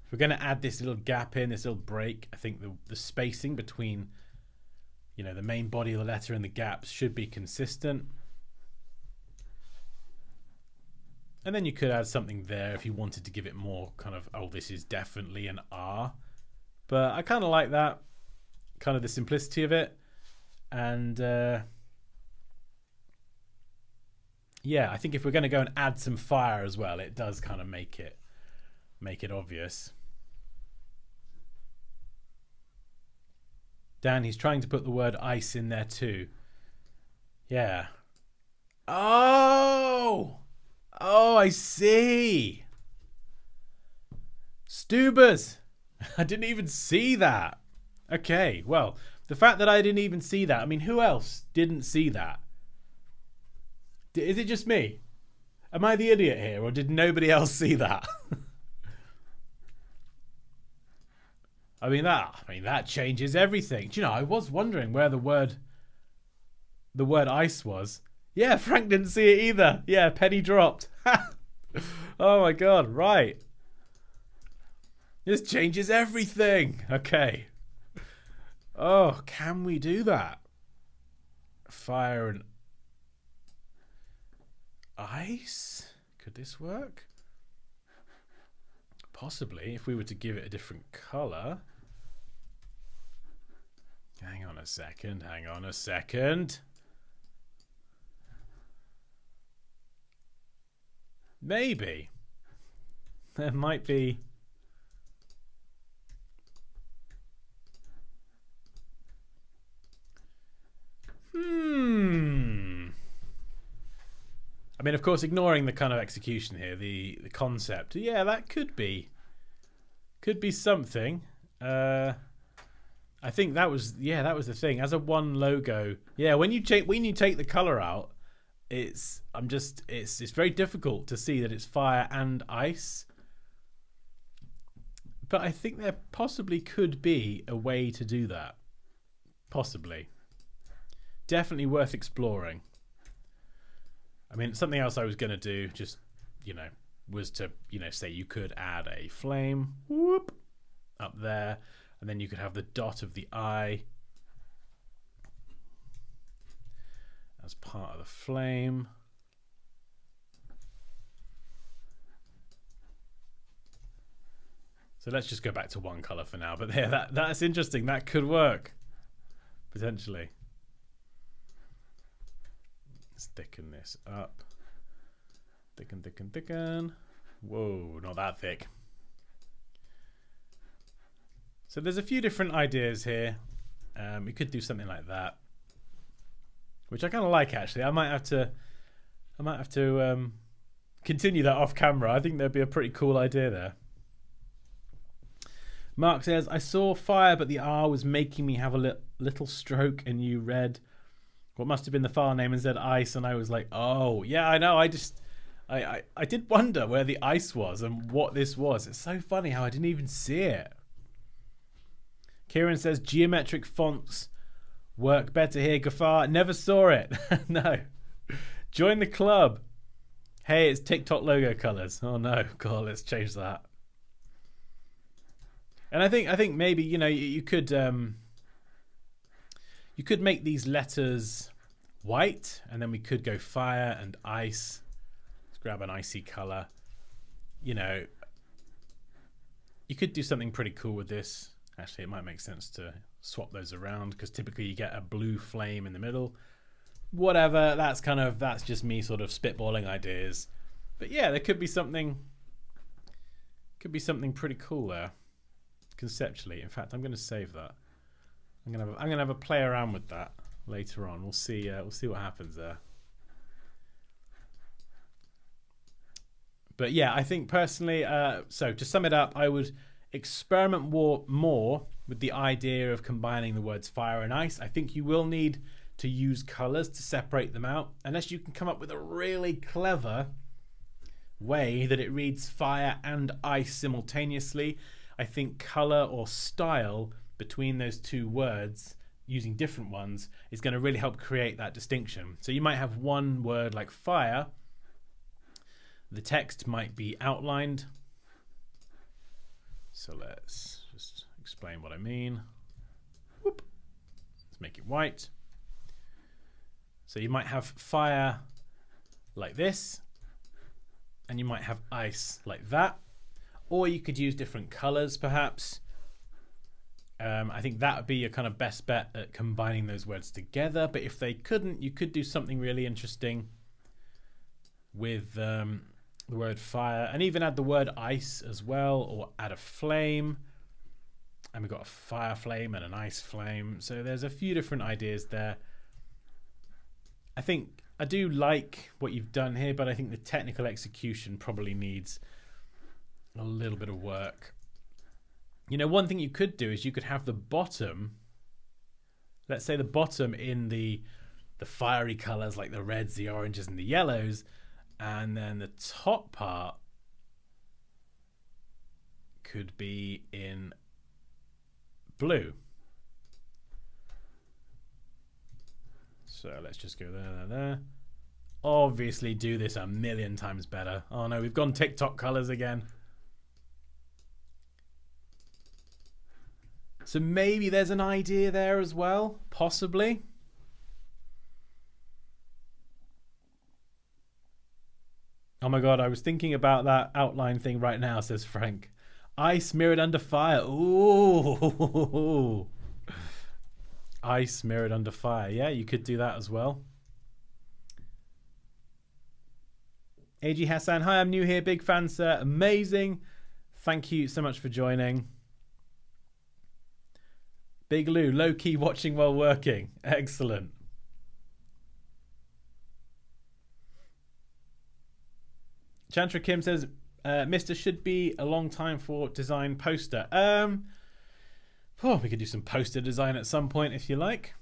If we're going to add this little gap in, this little break, I think the spacing between you know, the main body of the letter and the gaps should be consistent. And then you could add something there if you wanted to give it more kind of, oh, this is definitely an R. But I kind of like that, kind of the simplicity of it. And yeah, I think if we're going to go and add some fire as well, it does kind of make it obvious. Dan, he's trying to put the word ice in there too. Yeah. Oh, I see. Stubers. I didn't even see that. Okay, well, the fact that I didn't even see that, I mean, who else didn't see that? Is it just me? Am I the idiot here, or did nobody else see that? I mean that changes everything. Do you know, I was wondering where the word ice was. Yeah, Frank didn't see it either. Yeah, penny dropped. Oh my god, right. This changes everything. Okay. Oh, can we do that? Fire and ice? Could this work? Possibly, if we were to give it a different color. Hang on a second. Maybe. There might be. I mean, of course, ignoring the kind of execution here, the concept. Yeah, that could be something. I think that was the thing. As a one logo, yeah. When you take the color out, it's very difficult to see that it's fire and ice. But I think there possibly could be a way to do that. Possibly. Definitely worth exploring. I mean, something else I was going to do, just, you know, was to, you know, say you could add a flame, whoop, up there, and then you could have the dot of the eye as part of the flame. So let's just go back to one color for now. But yeah, that's interesting. That could work, potentially. Let's thicken this up. Thicken. Whoa, not that thick. So there's a few different ideas here. We could do something like that, which I kind of like, actually. I might have to continue that off camera. I think there'd be a pretty cool idea there. Mark says, I saw fire, but the R was making me have a little stroke, and you read what must have been the file name and said ice, and I was like, oh, yeah, I know. I did wonder where the ice was and what this was. It's so funny how I didn't even see it. Kieran says, geometric fonts work better here. Gafar, never saw it. No. Join the club. Hey, it's TikTok logo colors. Oh, no. God, let's change that. And I think maybe, you know, you could make these letters white, and then we could go fire and ice. Let's grab an icy color. You know, you could do something pretty cool with this. Actually, it might make sense to swap those around, because typically you get a blue flame in the middle. Whatever, that's just me sort of spitballing ideas. But yeah, there could be something pretty cool there, conceptually. In fact, I'm going to save that. I'm gonna have a play around with that later on. We'll see what happens there. But yeah, I think personally, so to sum it up, I would experiment more with the idea of combining the words fire and ice. I think you will need to use colors to separate them out, unless you can come up with a really clever way that it reads fire and ice simultaneously. I think color or style between those two words, using different ones, is going to really help create that distinction. So you might have one word like fire. The text might be outlined. So let's just explain what I mean. Whoop. Let's make it white. So you might have fire like this, and you might have ice like that, or you could use different colors perhaps. I think that would be your kind of best bet at combining those words together. But if they couldn't, you could do something really interesting with the word fire, and even add the word ice as well, or add a flame. And we've got a fire flame and an ice flame. So there's a few different ideas there. I think I do like what you've done here, but I think the technical execution probably needs a little bit of work. You know, one thing you could do is you could have the bottom, let's say the bottom in the fiery colors like the reds, the oranges, and the yellows, and then the top part could be in blue. So let's just go there. Obviously do this a million times better. Oh no, we've gone TikTok colors again. So maybe there's an idea there as well, possibly. Oh my god, I was thinking about that outline thing right now, says Frank. Ice mirrored under fire. Ooh. Ice mirrored under fire. Yeah, you could do that as well. AG Hassan, hi, I'm new here. Big fan, sir. Amazing. Thank you so much for joining. Big Lou, low-key watching while working. Excellent. Chantra Kim says, Mr. should be a long time for design poster. We could do some poster design at some point if you like.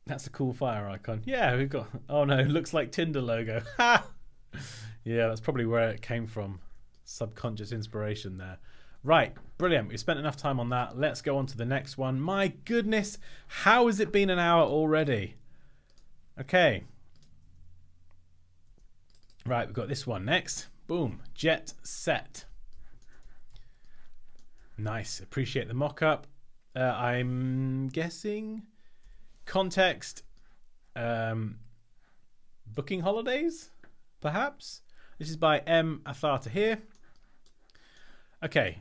That's a cool fire icon. Yeah, we've got... Oh no, looks like Tinder logo. Yeah, that's probably where it came from. Subconscious inspiration there. Right, brilliant. We've spent enough time on that. Let's go on to the next one. My goodness, how has it been an hour already? Okay. Right, we've got this one next. Boom, jet set. Nice, appreciate the mock-up. I'm guessing context, booking holidays, perhaps. This is by M. Atharta here. Okay,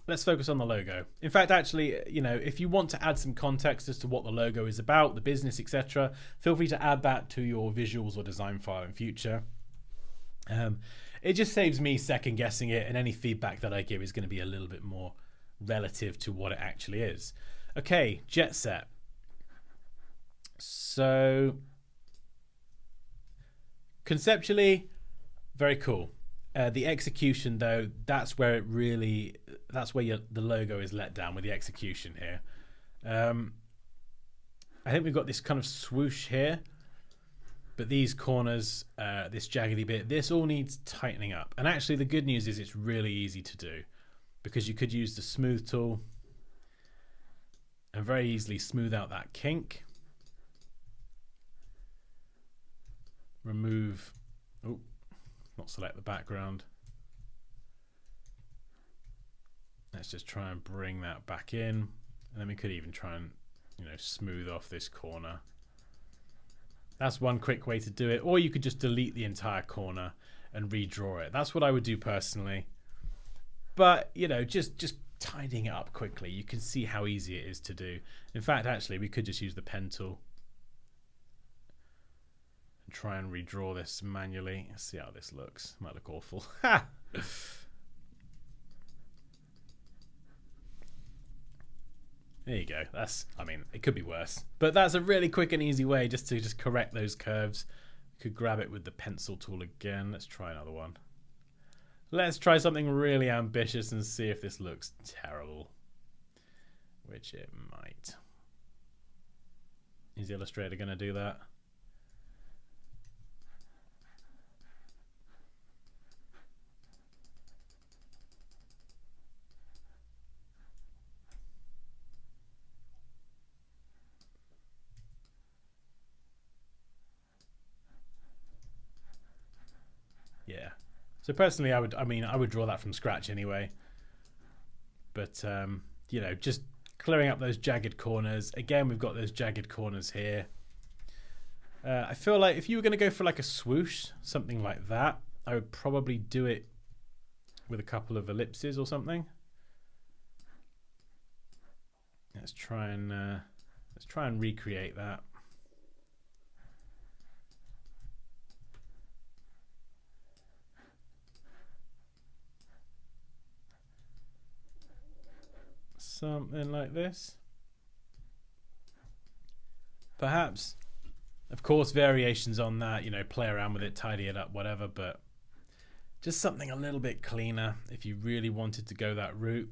let's focus on the logo. In fact, actually, you know, if you want to add some context as to what the logo is about, the business, etc., feel free to add that to your visuals or design file in future. It just saves me second guessing it, and any feedback that I give is going to be a little bit more relative to what it actually is. Okay, jet set. So conceptually, very cool. The execution, though, that's where the logo is let down with the execution here. I think we've got this kind of swoosh here, but these corners, this jaggedy bit, this all needs tightening up. And actually the good news is it's really easy to do, because you could use the smooth tool and very easily smooth out that kink. Remove, not select the background. Let's just try and bring that back in. And then we could even try and, you know, smooth off this corner. That's one quick way to do it. Or you could just delete the entire corner and redraw it. That's what I would do personally. But, you know, just tidying it up quickly, you can see how easy it is to do. In fact, actually, we could just use the pen tool and try and redraw this manually. Let's see how this looks. Might look awful. Ha! There you go. I mean, it could be worse, but that's a really quick and easy way just to correct those curves. You could grab it with the pencil tool again. Let's try another one. Let's try something really ambitious and see if this looks terrible, which it might. Is Illustrator going to do that? Yeah, So personally, I would draw that from scratch anyway. But, you know, just clearing up those jagged corners. Again, we've got those jagged corners here. I feel like if you were going to go for like a swoosh, something like that, I would probably do it with a couple of ellipses or something. Let's try and recreate that. Something like this. Perhaps, of course, variations on that, you know, play around with it, tidy it up, whatever, but just something a little bit cleaner if you really wanted to go that route.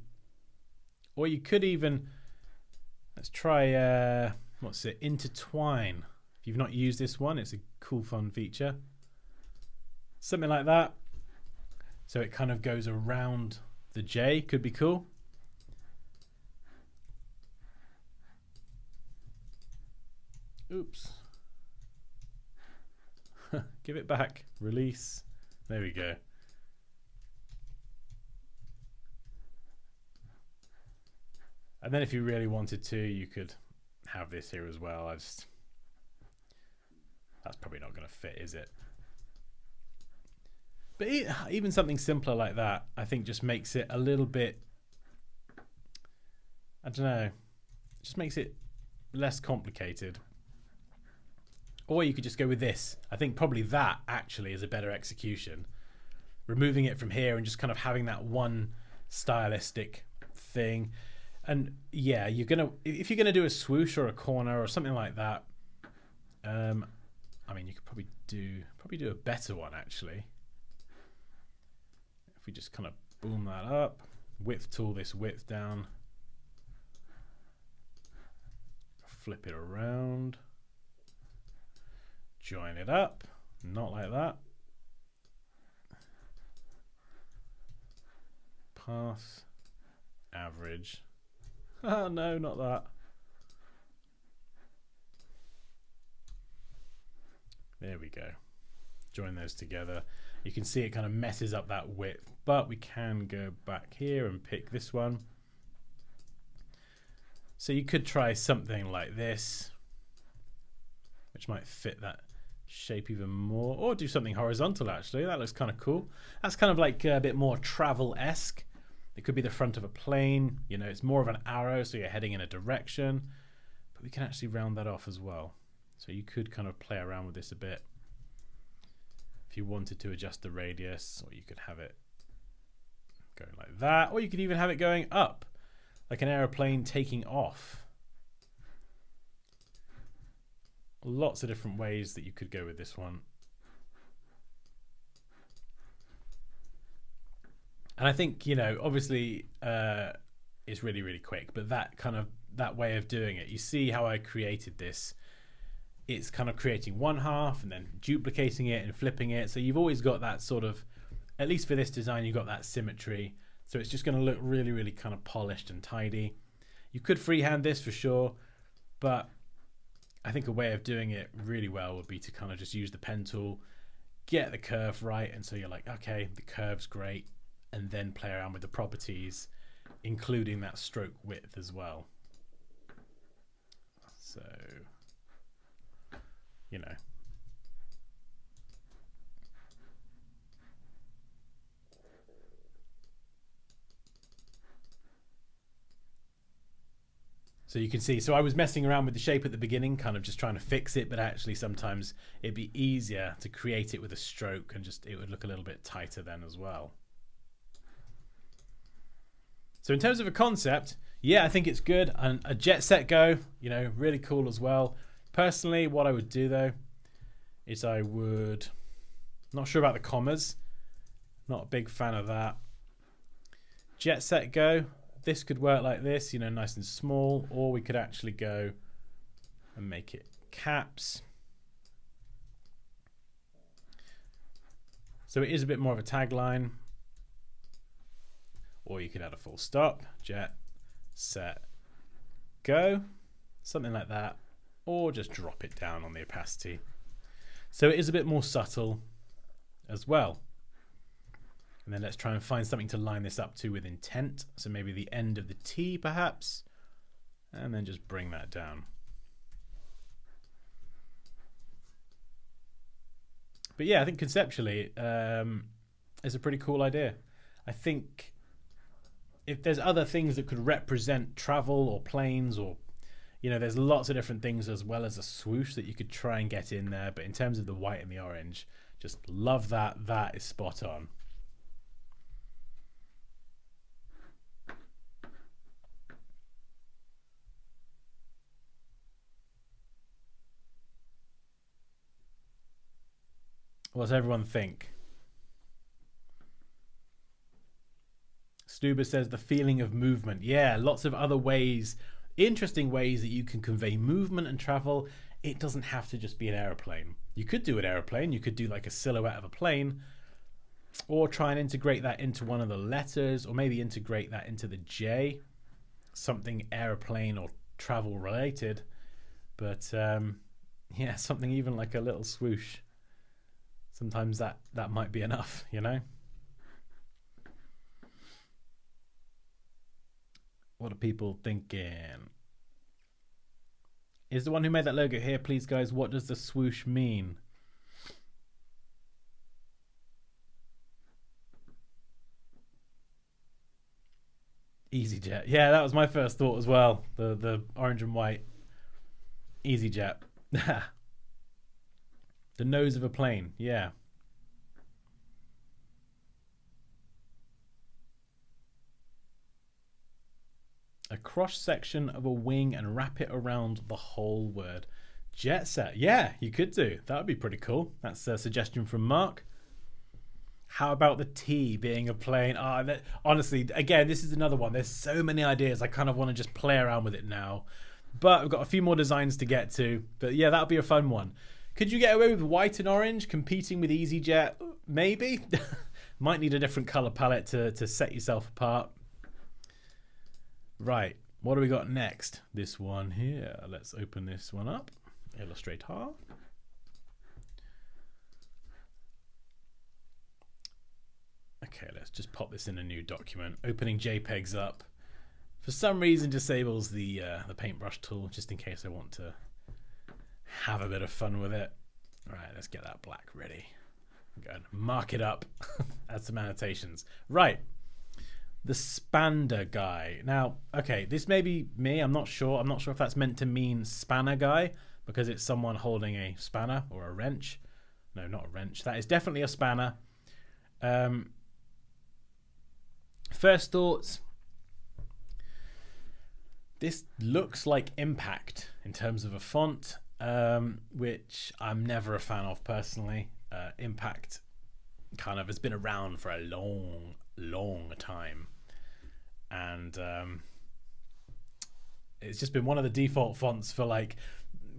Or you could even, let's try, what's it, intertwine. If you've not used this one, it's a cool, fun feature. Something like that. So it kind of goes around the J, could be cool. Oops. Give it back. Release. There we go. And then if you really wanted to, you could have this here as well. That's probably not going to fit, is it? But even something simpler like that, I think just makes it a little bit, I don't know, just makes it less complicated. Or you could just go with this. I think probably that actually is a better execution. Removing it from here and just kind of having that one stylistic thing. And yeah, if you're gonna do a swoosh or a corner or something like that, I mean, you could probably do a better one actually. If we just kind of boom that up, width tool this width down, flip it around. Join it up, not like that. Path, average. Oh no, not that. There we go. Join those together. You can see it kind of messes up that width, but we can go back here and pick this one. So you could try something like this, which might fit that shape even more, or do something horizontal actually. That looks kind of cool. That's kind of like a bit more travel-esque. It could be the front of a plane, you know, it's more of an arrow, so you're heading in a direction, but we can actually round that off as well. So you could kind of play around with this a bit if you wanted to adjust the radius, or you could have it going like that, or you could even have it going up like an aeroplane taking off. Lots of different ways that you could go with this one. And I think, you know, obviously it's really, really quick, but that way of doing it, you see how I created this. It's kind of creating one half and then duplicating it and flipping it. So you've always got that sort of, at least for this design, you've got that symmetry. So it's just going to look really, really kind of polished and tidy. You could freehand this for sure, but I think a way of doing it really well would be to kind of just use the pen tool, get the curve right, and so you're like, okay, the curve's great, and then play around with the properties, including that stroke width as well. So, you know. So you can see, so I was messing around with the shape at the beginning, kind of just trying to fix it, but actually sometimes it'd be easier to create it with a stroke and just, it would look a little bit tighter then as well. So in terms of a concept, yeah, I think it's good. And a jet set go, you know, really cool as well. Personally, what I would do though, is I would, not sure about the commas, not a big fan of that. Jet set go. This could work like this, you know, nice and small, or we could actually go and make it caps. So it is a bit more of a tagline. Or you could add a full stop, jet, set, go, something like that, or just drop it down on the opacity. So it is a bit more subtle as well. And then let's try and find something to line this up to with intent. So maybe the end of the T perhaps. And then just bring that down. But yeah, I think conceptually it's a pretty cool idea. I think if there's other things that could represent travel or planes or, you know, there's lots of different things as well as a swoosh that you could try and get in there. But in terms of the white and the orange, just love that. That is spot on. What does everyone think? Stuba says the feeling of movement. Yeah, lots of other ways, interesting ways that you can convey movement and travel. It doesn't have to just be an aeroplane. You could do an aeroplane. You could do like a silhouette of a plane, or try and integrate that into one of the letters, or maybe integrate that into the J, something aeroplane or travel related. But yeah, something even like a little swoosh. Sometimes that might be enough, you know? What are people thinking? Is the one who made that logo here, please, guys? What does the swoosh mean? EasyJet. Yeah, that was my first thought as well. The orange and white. EasyJet. The nose of a plane. Yeah. A cross section of a wing and wrap it around the whole word. Jet set. Yeah, you could do. That would be pretty cool. That's a suggestion from Mark. How about the T being a plane? Honestly, again, this is another one. There's so many ideas. I kind of want to just play around with it now. But I've got a few more designs to get to. But yeah, that'll be a fun one. Could you get away with white and orange competing with EasyJet? Maybe. Might need a different color palette to set yourself apart. Right, what do we got next? This one here. Let's open this one up. Illustrator. Okay, let's just pop this in a new document. Opening JPEGs up. For some reason disables the paintbrush tool, just in case I want to have a bit of fun with it. All right, let's get that black ready. Go and mark it up. Add some annotations. Right. The Spander guy. Now, okay, this may be me. I'm not sure. I'm not sure if that's meant to mean spanner guy because it's someone holding a spanner or a wrench. No, not a wrench. That is definitely a spanner. First thoughts. This looks like Impact in terms of a font, which I'm never a fan of personally. Impact kind of has been around for a long time, and it's just been one of the default fonts for like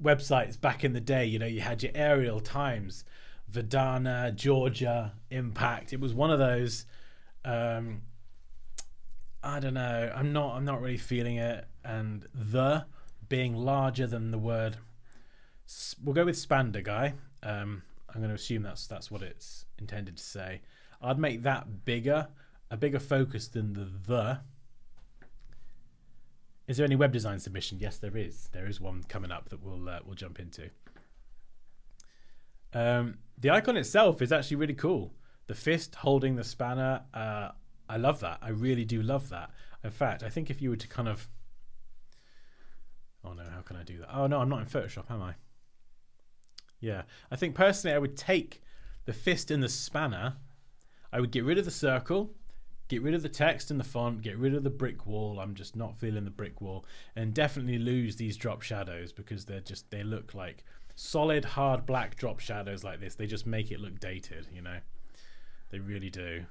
websites back in the day. You know, you had your Arial, Times, Verdana, Georgia, Impact. It was one of those. I don't know. I'm not really feeling it. And the being larger than the word. We'll go with Spander guy. I'm going to assume that's what it's intended to say. I'd make that bigger, a bigger focus than the. Is there any web design submission? Yes, there is. There is one coming up that we'll jump into. The icon itself is actually really cool. The fist holding the spanner. I love that. I really do love that. In fact, I think if you were to kind of... Oh no, how can I do that? Oh no, I'm not in Photoshop, am I? Yeah, I think personally I would take the fist and the spanner. I would get rid of the circle, get rid of the text and the font, get rid of the brick wall. I'm just not feeling the brick wall, and definitely lose these drop shadows because they look like solid, hard black drop shadows like this. They just make it look dated, you know. They really do.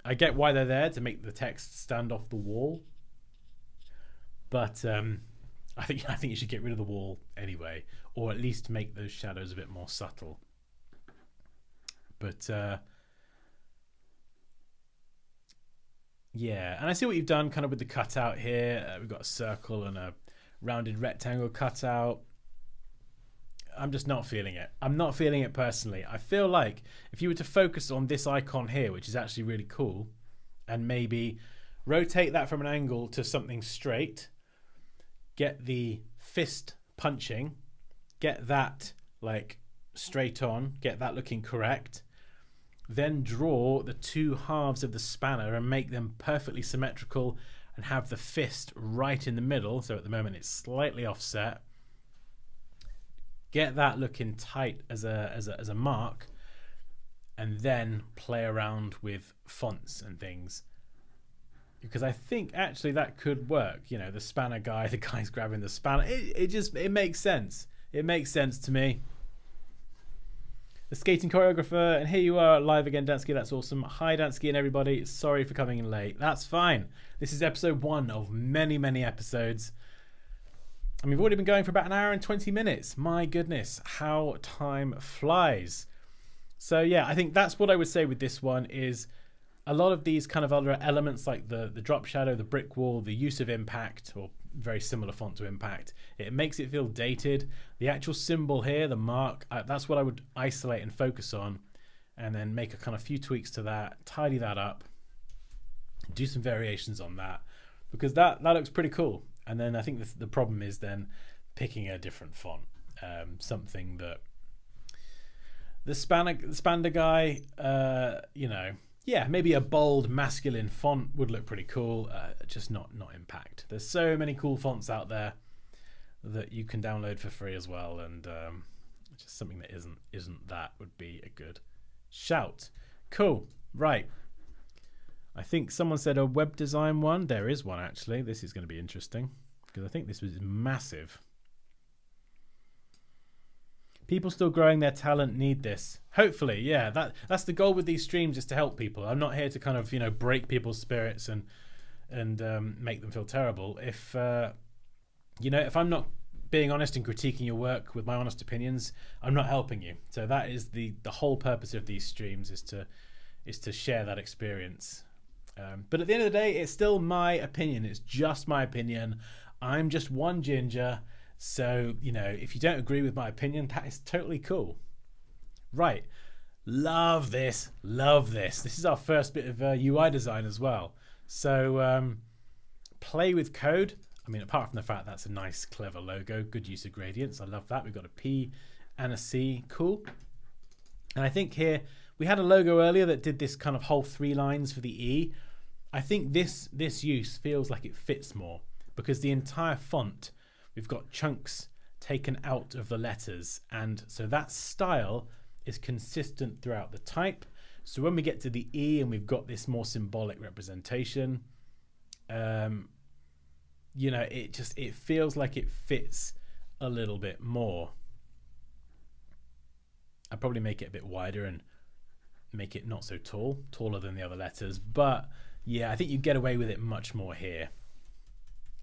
I get why they're there, to make the text stand off the wall, but I think you should get rid of the wall anyway, or at least make those shadows a bit more subtle. But yeah, and I see what you've done kind of with the cutout here. We've got a circle and a rounded rectangle cutout. I'm just not feeling it. I'm not feeling it personally. I feel like if you were to focus on this icon here, which is actually really cool, and maybe rotate that from an angle to something straight, get the fist punching, get that like straight on, get that looking correct, then draw the two halves of the spanner and make them perfectly symmetrical and have the fist right in the middle. So at the moment it's slightly offset. Get that looking tight as a mark, and then play around with fonts and things. Because I think actually that could work. You know, the spanner guy, the guy's grabbing the spanner. It makes sense. It makes sense to me. The skating choreographer, and here you are live again, Dansky. That's awesome. Hi, Dansky and everybody. Sorry for coming in late. That's fine. This is episode 1 of many, many episodes. And we've already been going for about an hour and 20 minutes. My goodness, how time flies. So yeah, I think that's what I would say with this one is a lot of these kind of other elements like the drop shadow, the brick wall, the use of impact, or very similar font to impact, it makes it feel dated. The actual symbol here, the mark, that's what I would isolate and focus on, and then make a kind of few tweaks to that, tidy that up, do some variations on that, because that looks pretty cool. And then I think the problem is then picking a different font, something that the Spander guy, you know, yeah, maybe a bold masculine font would look pretty cool, just not impact. There's so many cool fonts out there that you can download for free as well, and just something that isn't that would be a good shout. Cool, right. I think someone said a web design one. There is one actually. This is going to be interesting because I think this was massive. People still growing their talent need this. Hopefully, yeah. That's the goal with these streams, is to help people. I'm not here to kind of, you know, break people's spirits and make them feel terrible. If you know, if I'm not being honest and critiquing your work with my honest opinions, I'm not helping you. So that is the whole purpose of these streams, is to share that experience. But at the end of the day, it's still my opinion. It's just my opinion. I'm just one ginger. So, you know, if you don't agree with my opinion, that is totally cool. Right. Love this. Love this. This is our first bit of UI design as well. So play with code. I mean, apart from the fact that's a nice, clever logo, good use of gradients. I love that. We've got a P and a C. Cool. And I think here we had a logo earlier that did this kind of whole 3 lines for the E. I think this use feels like it fits more because the entire font, we've got chunks taken out of the letters, and so that style is consistent throughout the type. So when we get to the E and we've got this more symbolic representation, you know, it feels like it fits a little bit more. I'd probably make it a bit wider and make it not so tall, taller than the other letters, but yeah, I think you get away with it much more here.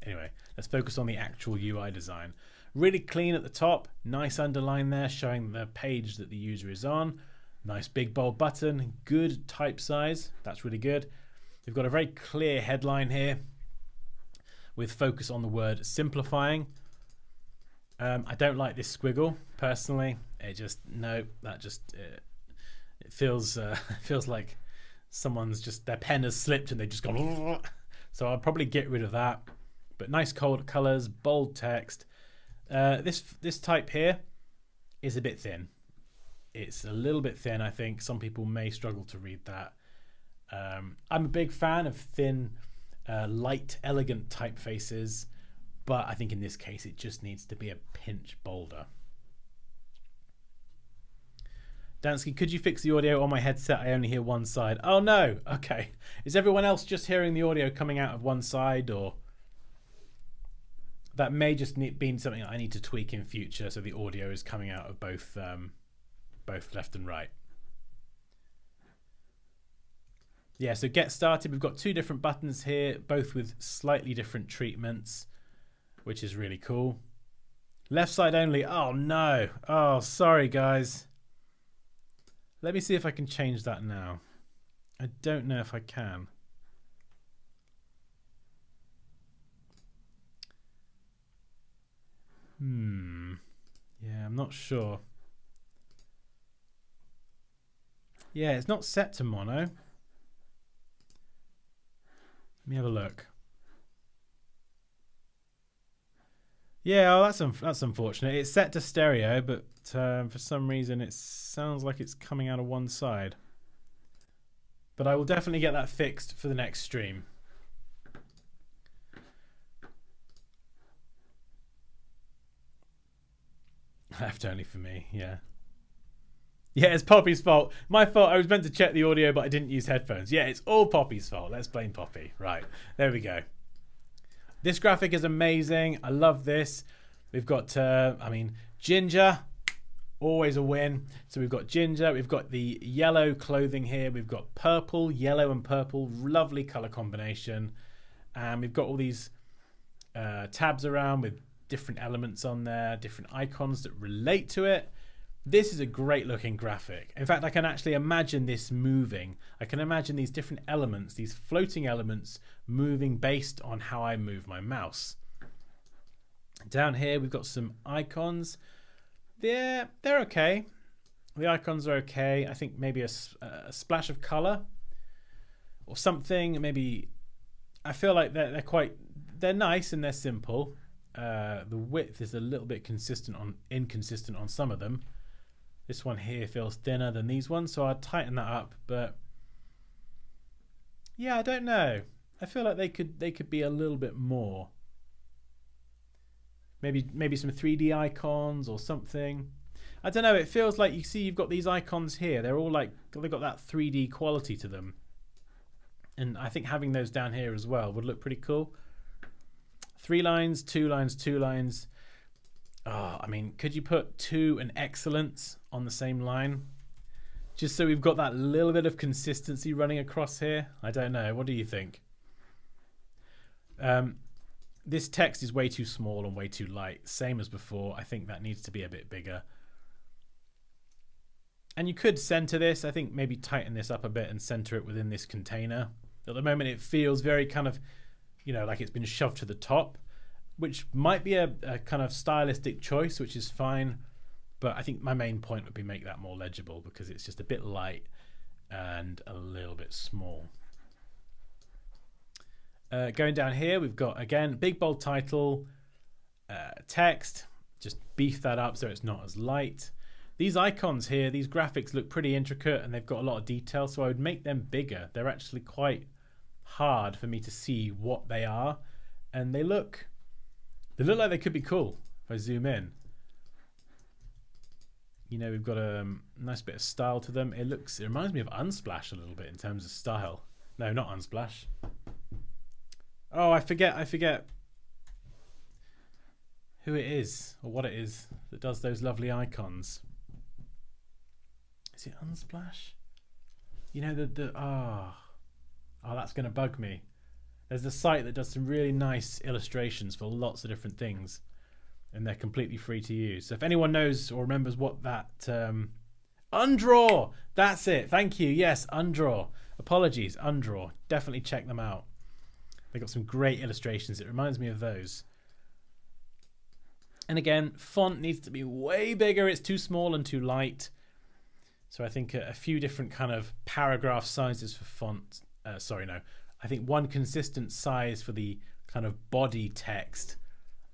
Anyway, let's focus on the actual UI design. Really clean at the top, nice underline there showing the page that the user is on. Nice big bold button, good type size, that's really good. We've got a very clear headline here with focus on the word simplifying. I don't like this squiggle personally. It just, no, that just, it feels like someone's just, their pen has slipped and they just gone. So I'll probably get rid of that. But nice cold colors, bold text. This type here is a bit thin. It's a little bit thin, I think. Some people may struggle to read that. I'm a big fan of thin, light, elegant typefaces, but I think in this case it just needs to be a pinch bolder. Dansky, could you fix the audio on my headset? I only hear one side. Oh no, okay. Is everyone else just hearing the audio coming out of one side, or that may just be something I need to tweak in future so the audio is coming out of both left and right. Yeah, so get started. We've got 2 different buttons here, both with slightly different treatments, which is really cool. Left side only. Oh no. Oh, sorry guys. Let me see if I can change that now. I don't know if I can. Yeah, I'm not sure. Yeah, it's not set to mono. Let me have a look. Yeah, oh, that's unfortunate. It's set to stereo, but for some reason it sounds like it's coming out of one side. But I will definitely get that fixed for the next stream. Left only for me, yeah. Yeah, it's Poppy's fault. My fault. I was meant to check the audio, but I didn't use headphones. Yeah, it's all Poppy's fault. Let's blame Poppy. Right, there we go. This graphic is amazing. I love this. We've got, Ginger, always a win. So we've got Ginger. We've got the yellow clothing here. We've got purple, yellow and purple. Lovely color combination. And we've got all these tabs around with different elements on there, different icons that relate to it. This is a great looking graphic. In fact, I can actually imagine this moving. I can imagine these different elements, these floating elements, moving based on how I move my mouse. Down here, we've got some icons. They're okay. The icons are okay. I think maybe a splash of color or something. Maybe I feel like they're nice and they're simple. The width is a little bit inconsistent on some of them. This one here feels thinner than these ones, so I'd tighten that up. But yeah, I don't know. I feel like they could be a little bit more. Maybe some 3D icons or something. I don't know. It feels like you've got these icons here. They're all like they've got that 3D quality to them, and I think having those down here as well would look pretty cool. 3 lines, 2 lines, 2 lines. Oh, I mean, could you put 2 and excellence on the same line? Just so we've got that little bit of consistency running across here. I don't know. What do you think? This text is way too small and way too light. Same as before. I think that needs to be a bit bigger. And you could center this. I think maybe tighten this up a bit and center it within this container. At the moment, it feels very kind of, like it's been shoved to the top, which might be a kind of stylistic choice, which is fine. But I think my main point would be make that more legible because it's just a bit light and a little bit small. Going down here, we've got, again, big bold title, text. Just beef that up so it's not as light. These icons here, these graphics look pretty intricate and they've got a lot of detail, so I would make them bigger. They're actually quite hard for me to see what they are, and they look like they could be cool if I zoom in. We've got a nice bit of style to them. It reminds me of Unsplash a little bit in terms of style. No, not Unsplash. Oh, I forget who it is or what it is that does those lovely icons. Is it Unsplash? Oh, that's going to bug me. There's a site that does some really nice illustrations for lots of different things, and they're completely free to use. So if anyone knows or remembers what that... Undraw! That's it. Thank you. Yes, Undraw. Apologies, Undraw. Definitely check them out. They've got some great illustrations. It reminds me of those. And again, font needs to be way bigger. It's too small and too light. So I think a few different kind of paragraph sizes for font. I think one consistent size for the kind of body text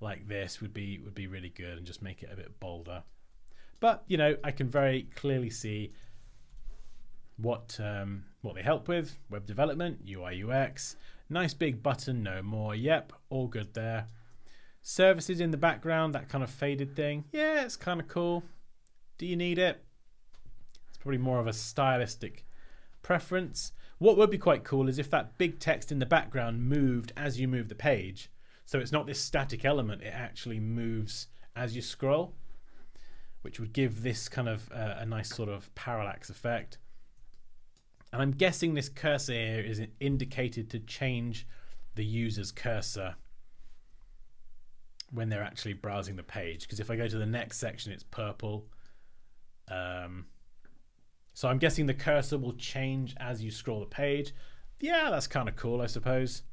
like this would be really good and just make it a bit bolder. But I can very clearly see what they help with: web development, UI UX, nice big button, no more. Yep, all good there. Services in the background, that kind of faded thing. Yeah, it's kind of cool. Do you need it? It's probably more of a stylistic preference. What would be quite cool is if that big text in the background moved as you move the page. So it's not this static element, it actually moves as you scroll, which would give this kind of a nice sort of parallax effect. And I'm guessing this cursor here is indicated to change the user's cursor when they're actually browsing the page. Because if I go to the next section, it's purple. So I'm guessing the cursor will change as you scroll the page. Yeah, that's kind of cool, I suppose.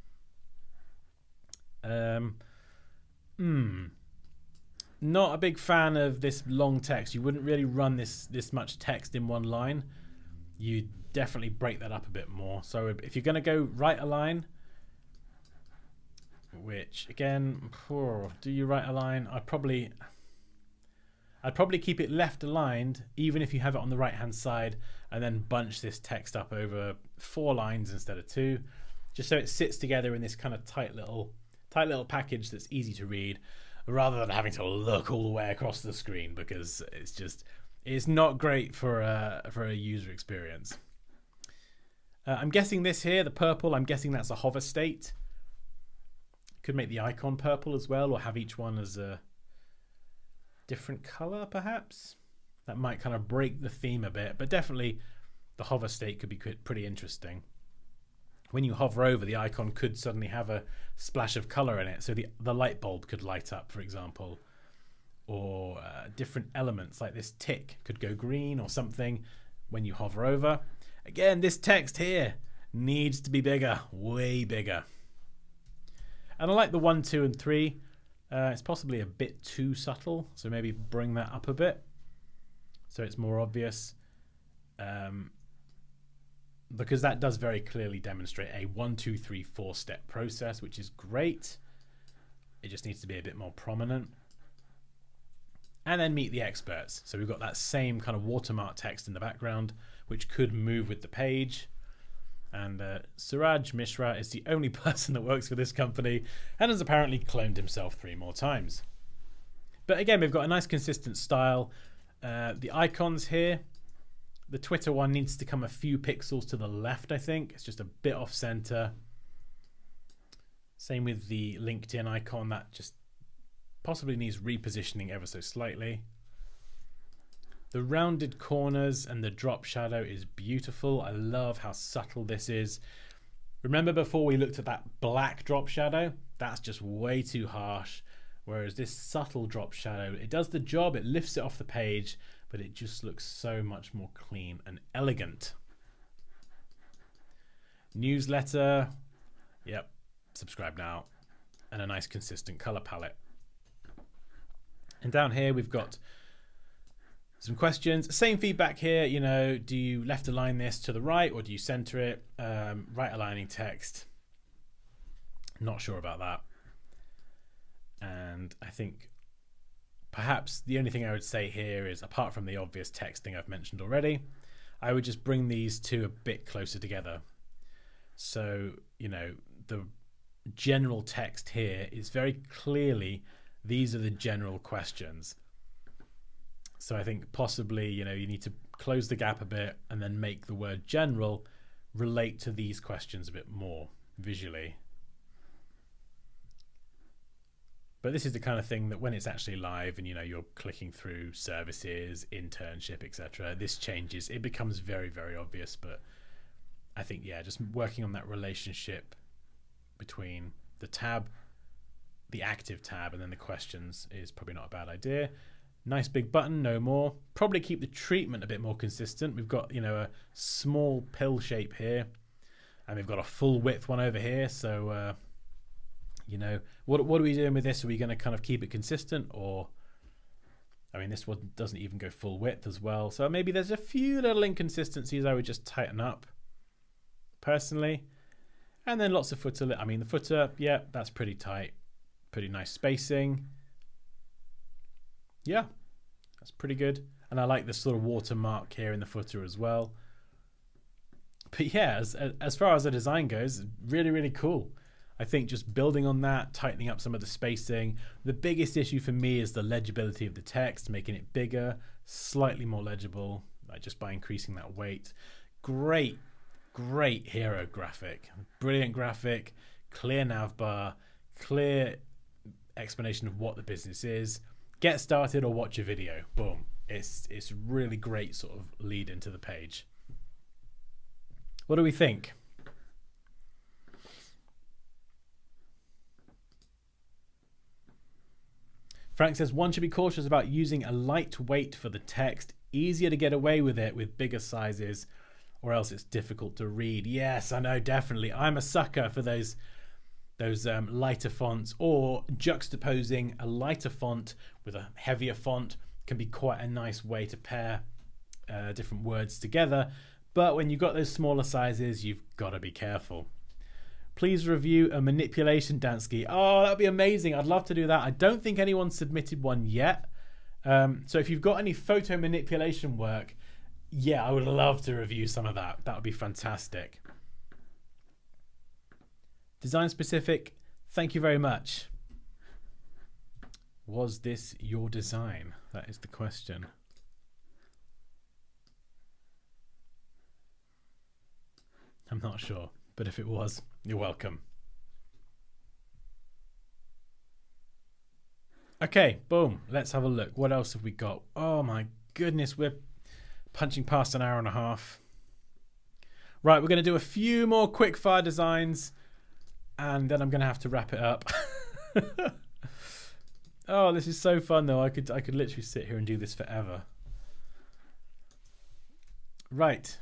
Not a big fan of this long text. You wouldn't really run this much text in one line. You definitely break that up a bit more. So if you're going to go right align, which again, do you right align? I'd probably keep it left aligned, even if you have it on the right hand side, and then bunch this text up over 4 lines instead of 2, just so it sits together in this kind of tight little package that's easy to read, rather than having to look all the way across the screen, because it's not great for a user experience. I'm guessing this here, the purple, I'm guessing that's a hover state. Could make the icon purple as well, or have each one as a different color perhaps. That might kind of break the theme a bit, but definitely the hover state could be pretty interesting. When you hover over, the icon could suddenly have a splash of color in it, so the light bulb could light up, for example, or different elements like this tick could go green or something when you hover over. Again, this text here needs to be bigger, way bigger. And I like the 1, 2, and 3. It's possibly a bit too subtle, so maybe bring that up a bit so it's more obvious, because that does very clearly demonstrate a 1, 2, 3, 4 step process, which is great. It just needs to be a bit more prominent. And then meet the experts. So we've got that same kind of watermark text in the background, which could move with the page. And Suraj Mishra is the only person that works for this company and has apparently cloned himself 3 more times. But again, we've got a nice consistent style. The icons here, the Twitter one needs to come a few pixels to the left, I think. It's just a bit off center. Same with the LinkedIn icon, that just possibly needs repositioning ever so slightly. The rounded corners and the drop shadow is beautiful. I love how subtle this is. Remember before we looked at that black drop shadow? That's just way too harsh. Whereas this subtle drop shadow, it does the job, it lifts it off the page, but it just looks so much more clean and elegant. Newsletter, yep, subscribe now. And a nice consistent color palette. And down here we've got some questions. Same feedback here, you know, do you left align this to the right or do you center it? Right aligning text. Not sure about that. And I think perhaps the only thing I would say here is, apart from the obvious text thing I've mentioned already, I would just bring these two a bit closer together. So, you know, the general text here is very clearly, these are the general questions. So I think possibly, you know, you need to close the gap a bit and then make the word general relate to these questions a bit more visually. But this is the kind of thing that when it's actually live and, you know, you're clicking through services, internship, etc., this changes. It becomes very, very obvious. But I think, yeah, just working on that relationship between the tab, the active tab, and then the questions is probably not a bad idea. Nice big button, no more. Probably keep the treatment a bit more consistent. We've got, you know, a small pill shape here, and we've got a full width one over here. So, you know, what are we doing with this? Are we going to kind of keep it consistent, or, I mean, this one doesn't even go full width as well. So maybe there's a few little inconsistencies I would just tighten up personally. And then lots of footer. I mean, the footer, yeah, that's pretty tight. Pretty nice spacing. Yeah, that's pretty good. And I like this sort of watermark here in the footer as well. But yeah, as far as the design goes, really, really cool. I think just building on that, tightening up some of the spacing. The biggest issue for me is the legibility of the text, making it bigger, slightly more legible, like just by increasing that weight. Great hero graphic. Brilliant graphic, clear nav bar, clear explanation of what the business is. Get started or watch a video. Boom. It's really great sort of lead into the page. What do we think? Frank says, one should be cautious about using a lightweight for the text. Easier to get away with it with bigger sizes, or else it's difficult to read. Yes, I know, definitely. I'm a sucker for those those lighter fonts, or juxtaposing a lighter font with a heavier font can be quite a nice way to pair different words together. But when you've got those smaller sizes, you've got to be careful. Please review a manipulation, Dansky. Oh, that'd be amazing. I'd love to do that. I don't think anyone submitted one yet. So if you've got any photo manipulation work, yeah, I would love to review some of that. That would be fantastic. Design specific, thank you very much. Was this your design? That is the question. I'm not sure, but if it was, you're welcome. Okay, boom. Let's have a look. What else have we got? Oh my goodness, we're punching past an hour and a half. Right, we're going to do a few more quick fire designs, and then I'm going to have to wrap it up. Oh, this is so fun though. I could literally sit here and do this forever. Right.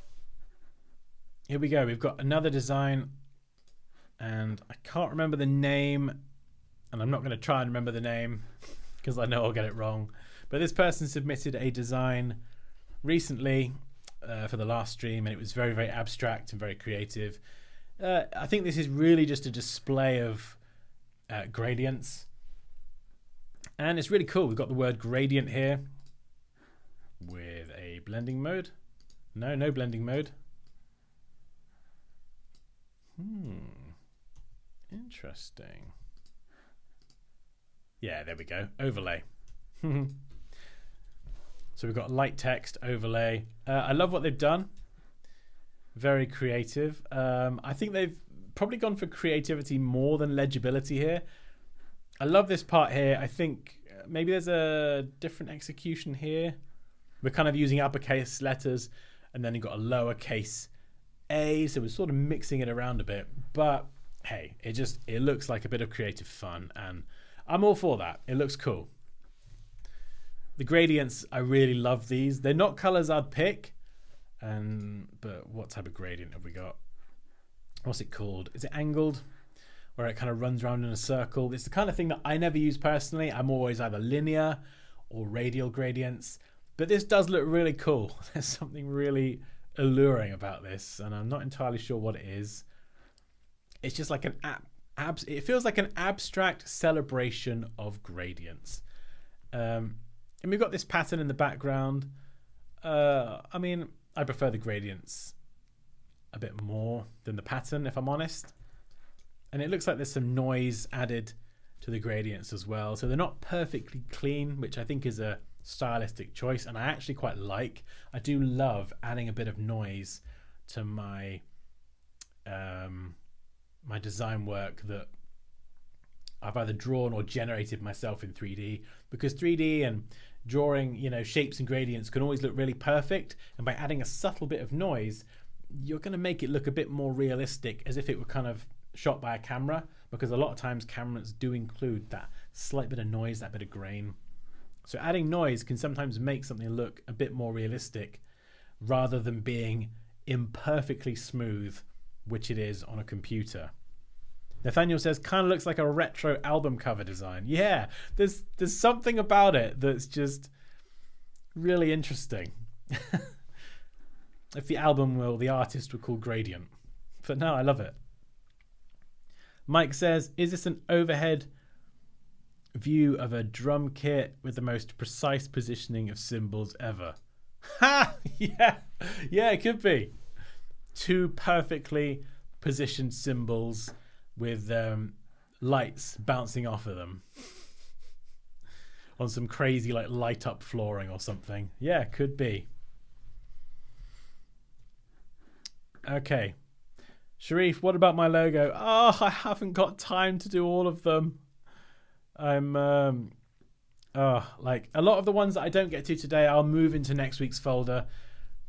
Here we go. We've got another design, and I can't remember the name, and I'm not going to try and remember the name because I know I'll get it wrong. But this person submitted a design recently for the last stream, and it was very, very abstract and very creative. I think this is really just a display of gradients, and it's really cool. We've got the word gradient here with a blending mode. No blending mode. Interesting. Yeah, there we go. Overlay. So we've got light text overlay. I love what they've done. Very creative. I think they've probably gone for creativity more than legibility here. I love this part here. I think maybe there's a different execution here. We're kind of using uppercase letters, and then you've got a lowercase a, so we're sort of mixing it around a bit. But hey, it looks like a bit of creative fun, and I'm all for that. It looks cool. The gradients, I really love these. They're not colors I'd pick, but what type of gradient have we got? What's it called? Is it angled? Where it kind of runs around in a circle. It's the kind of thing that I never use personally. I'm always either linear or radial gradients. But this does look really cool. There's something really alluring about this, and I'm not entirely sure what it is. It's just like it feels like an abstract celebration of gradients. And we've got this pattern in the background. I mean, I prefer the gradients a bit more than the pattern, if I'm honest. And it looks like there's some noise added to the gradients as well. So they're not perfectly clean, which I think is a stylistic choice, and I actually quite like. I do love adding a bit of noise to my my design work that I've either drawn or generated myself in 3D, because 3D and drawing, shapes and gradients can always look really perfect, and by adding a subtle bit of noise, you're going to make it look a bit more realistic, as if it were kind of shot by a camera, because a lot of times cameras do include that slight bit of noise, that bit of grain. So adding noise can sometimes make something look a bit more realistic rather than being imperfectly smooth, which it is on a computer. Nathaniel says, kind of looks like a retro album cover design. Yeah, there's something about it that's just really interesting. If the album or the artist were called Gradient. But no, I love it. Mike says, is this an overhead view of a drum kit with the most precise positioning of cymbals ever? Ha! Yeah, it could be. Two perfectly positioned cymbals with lights bouncing off of them on some crazy light up flooring or something. Yeah, could be. Okay. Sharif, what about my logo? Oh, I haven't got time to do all of them. I'm like a lot of the ones that I don't get to today, I'll move into next week's folder.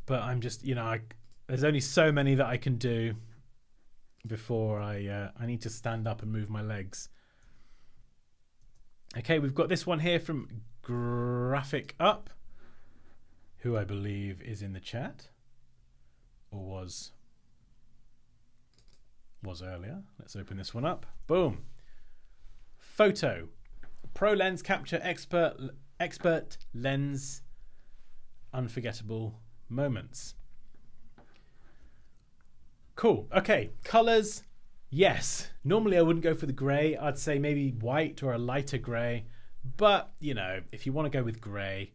But I'm just, there's only so many that I can do before I need to stand up and move my legs. Okay, we've got this one here from Graphic Up, who I believe is in the chat, or was was earlier. Let's open this one up. Boom. Photo. Pro lens capture expert lens unforgettable moments. Cool. Okay, colors. Yes, normally I wouldn't go for the grey. I'd say maybe white or a lighter grey, but you know, if you want to go with grey,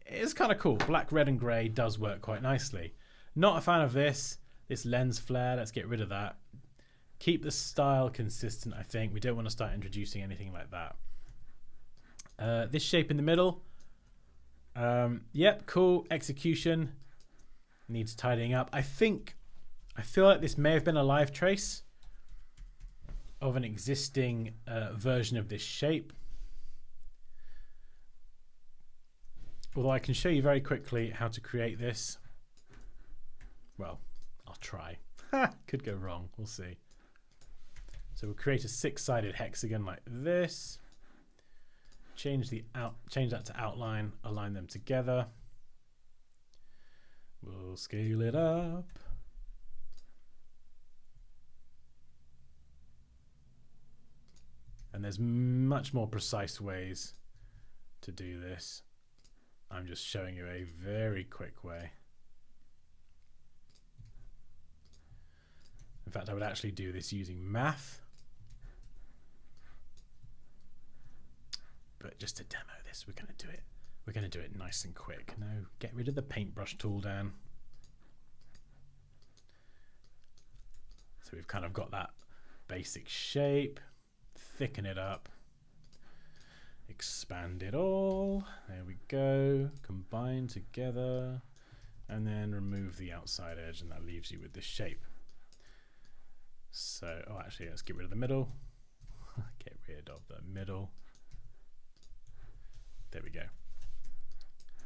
it's kind of cool. Black, red and grey does work quite nicely. Not a fan of this lens flare. Let's get rid of that. Keep the style consistent. I think we don't want to start introducing anything like that. This shape in the middle, yep, cool. Execution needs tidying up. I feel like this may have been a live trace of an existing version of this shape. Although I can show you very quickly how to create this. Well, I'll try. Could go wrong. We'll see. So we'll create a 6-sided hexagon like this. Change that to outline. Align them together. We'll scale it up. And there's much more precise ways to do this. I'm just showing you a very quick way. In fact, I would actually do this using math. But just to demo this, we're going to do it. We're going to do it nice and quick. No, get rid of the paintbrush tool, Dan. So we've kind of got that basic shape. Thicken it up. Expand it all. There we go. Combine together. And then remove the outside edge, and that leaves you with this shape. So, oh, actually, let's get rid of the middle. Get rid of the middle. There we go.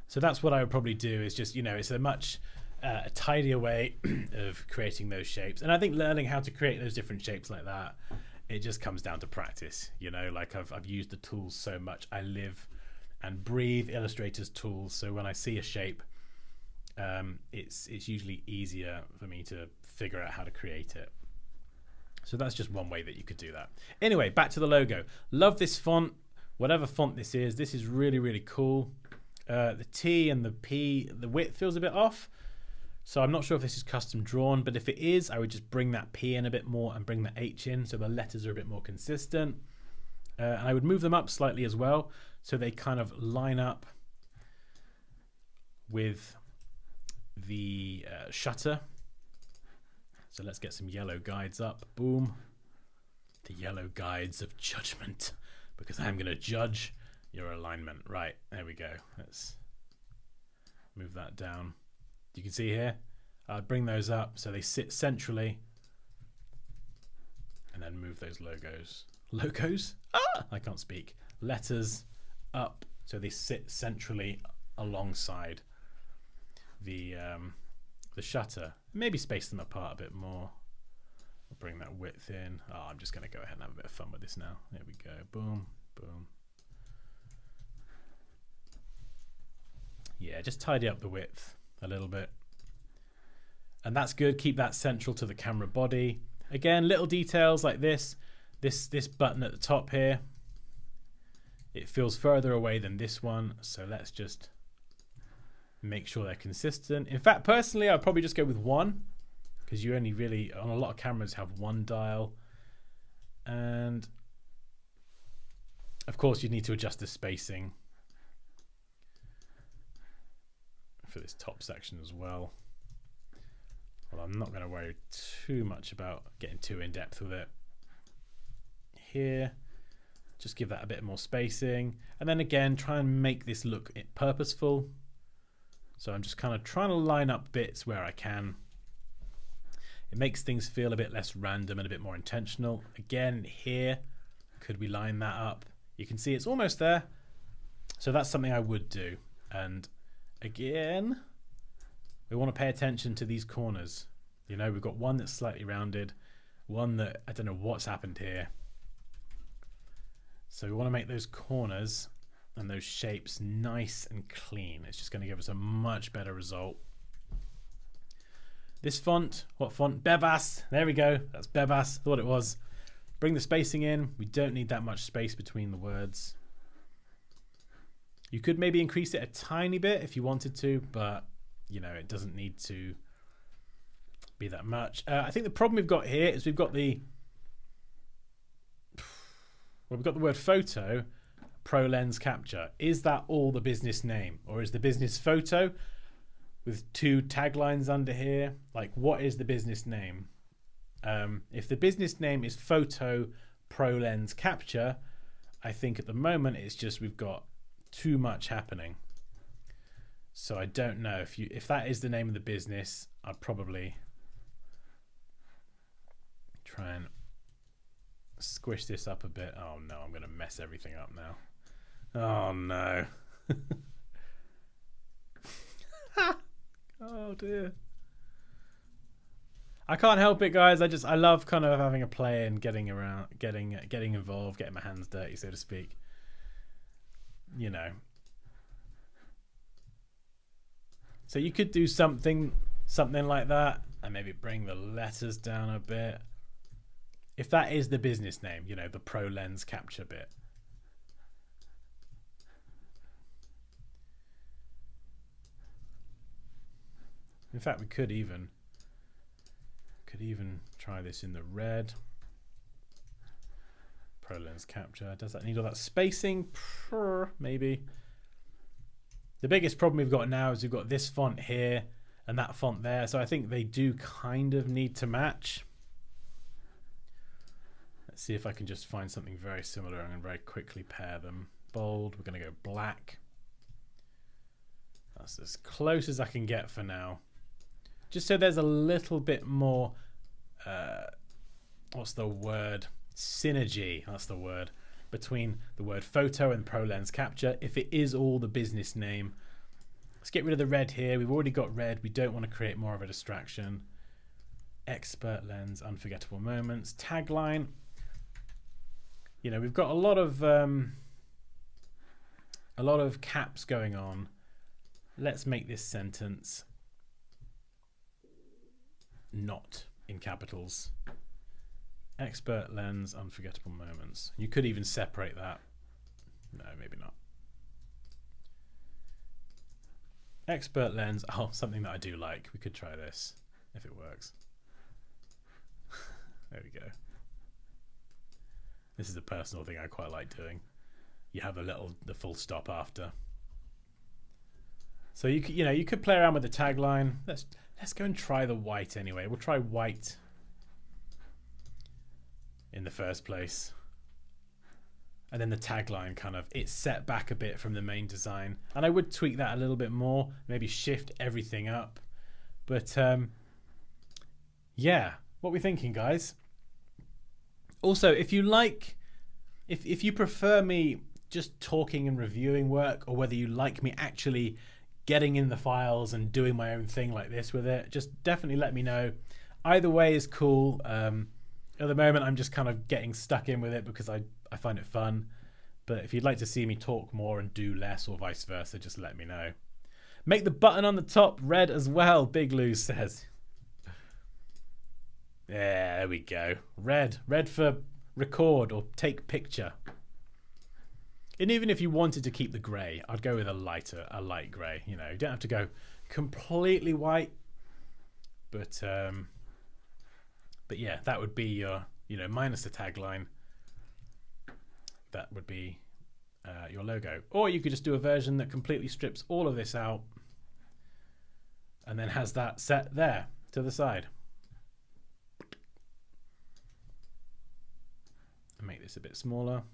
So that's what I would probably do, is just, you know, it's a much a tidier way of creating those shapes. And I think learning how to create those different shapes like that, it just comes down to practice. You know, like I've used the tools so much. I live and breathe Illustrator's tools. So when I see a shape, it's usually easier for me to figure out how to create it. So that's just one way that you could do that. Anyway, back to the logo. Love this font. Whatever font this is really, really cool. The T and the P, the width feels a bit off. So I'm not sure if this is custom drawn, but if it is, I would just bring that P in a bit more and bring the H in so the letters are a bit more consistent. And I would move them up slightly as well so they kind of line up with the shutter. So let's get some yellow guides up. Boom. The yellow guides of judgment, because I'm going to judge your alignment. Right, there we go. Let's move that down. You can see here, I'd bring those up so they sit centrally, and then move those logos, I can't speak, letters up so they sit centrally alongside the shutter. Maybe space them apart a bit more. I'll bring that width in. Oh, I'm just going to go ahead and have a bit of fun with this now. There we go. Boom, boom. Yeah, just tidy up the width a little bit. And that's good. Keep that central to the camera body. Again, little details like this button at the top here. It feels further away than this one. So let's just make sure they're consistent. In fact, personally, I'd probably just go with one, because you only really, on a lot of cameras, have one dial. And of course, you need to adjust the spacing for this top section as well. Well, I'm not going to worry too much about getting too in depth with it. Here, just give that a bit more spacing. And then again, try and make this look purposeful. So I'm just kind of trying to line up bits where I can. It makes things feel a bit less random and a bit more intentional. Again, here, could we line that up? You can see it's almost there. So that's something I would do. And again, we want to pay attention to these corners. You know, we've got one that's slightly rounded, one that I don't know what's happened here. So we want to make those corners and those shapes nice and clean. It's just going to give us a much better result. This font, what font? Bebas. There we go. That's Bebas. Thought it was. Bring the spacing in. We don't need that much space between the words. You could maybe increase it a tiny bit if you wanted to, but you know, it doesn't need to be that much. I think the problem we've got here is we've got the word photo, pro lens capture. Is that all the business name, or is the business photo with 2 taglines under here? Like, what is the business name? If the business name is photo pro lens capture, I think at the moment it's just we've got too much happening. So I don't know if that is the name of the business. I'd probably try and squish this up a bit. Oh no, I'm going to mess everything up now. Oh no. Oh dear. I can't help it, guys. I love kind of having a play and getting around, getting involved, getting my hands dirty, so to speak. You know. So you could do something like that, and maybe bring the letters down a bit. If that is the business name, you know, the pro lens capture bit. In fact, we could even try this in the red. Pro lens capture. Does that need all that spacing? Maybe. The biggest problem we've got now is we've got this font here and that font there. So I think they do kind of need to match. Let's see if I can just find something very similar. I'm going to very quickly pair them. Bold. We're going to go black. That's as close as I can get for now. Just so there's a little bit more, what's the word? Synergy, that's the word, between the word photo and pro lens capture. If it is all the business name, let's get rid of the red here. We've already got red. We don't want to create more of a distraction. Expert lens, unforgettable moments. Tagline. You know, we've got a lot of caps going on. Let's make this sentence not in capitals. Expert lens, unforgettable moments. You could even separate that. No, maybe not. Expert lens. Oh, something that I do like. We could try this if it works. There we go. This is a personal thing I quite like doing. You have the full stop after. So you could play around with the tagline. Let's go and try the white anyway. We'll try white in the first place. And then the tagline it's set back a bit from the main design. And I would tweak that a little bit more, maybe shift everything up. But yeah, what are we thinking, guys? Also, if you like, if you prefer me just talking and reviewing work, or whether you like me actually getting in the files and doing my own thing like this with it, just definitely let me know. Either way is cool. At the moment, I'm just kind of getting stuck in with it because I find it fun. But if you'd like to see me talk more and do less, or vice versa, just let me know. Make the button on the top red as well, Big Lou says. Yeah, there we go. Red for record or take picture. And even if you wanted to keep the grey, I'd go with a light grey. You know, you don't have to go completely white. But yeah, that would be your, minus the tagline. That would be your logo. Or you could just do a version that completely strips all of this out and then has that set there to the side. And make this a bit smaller.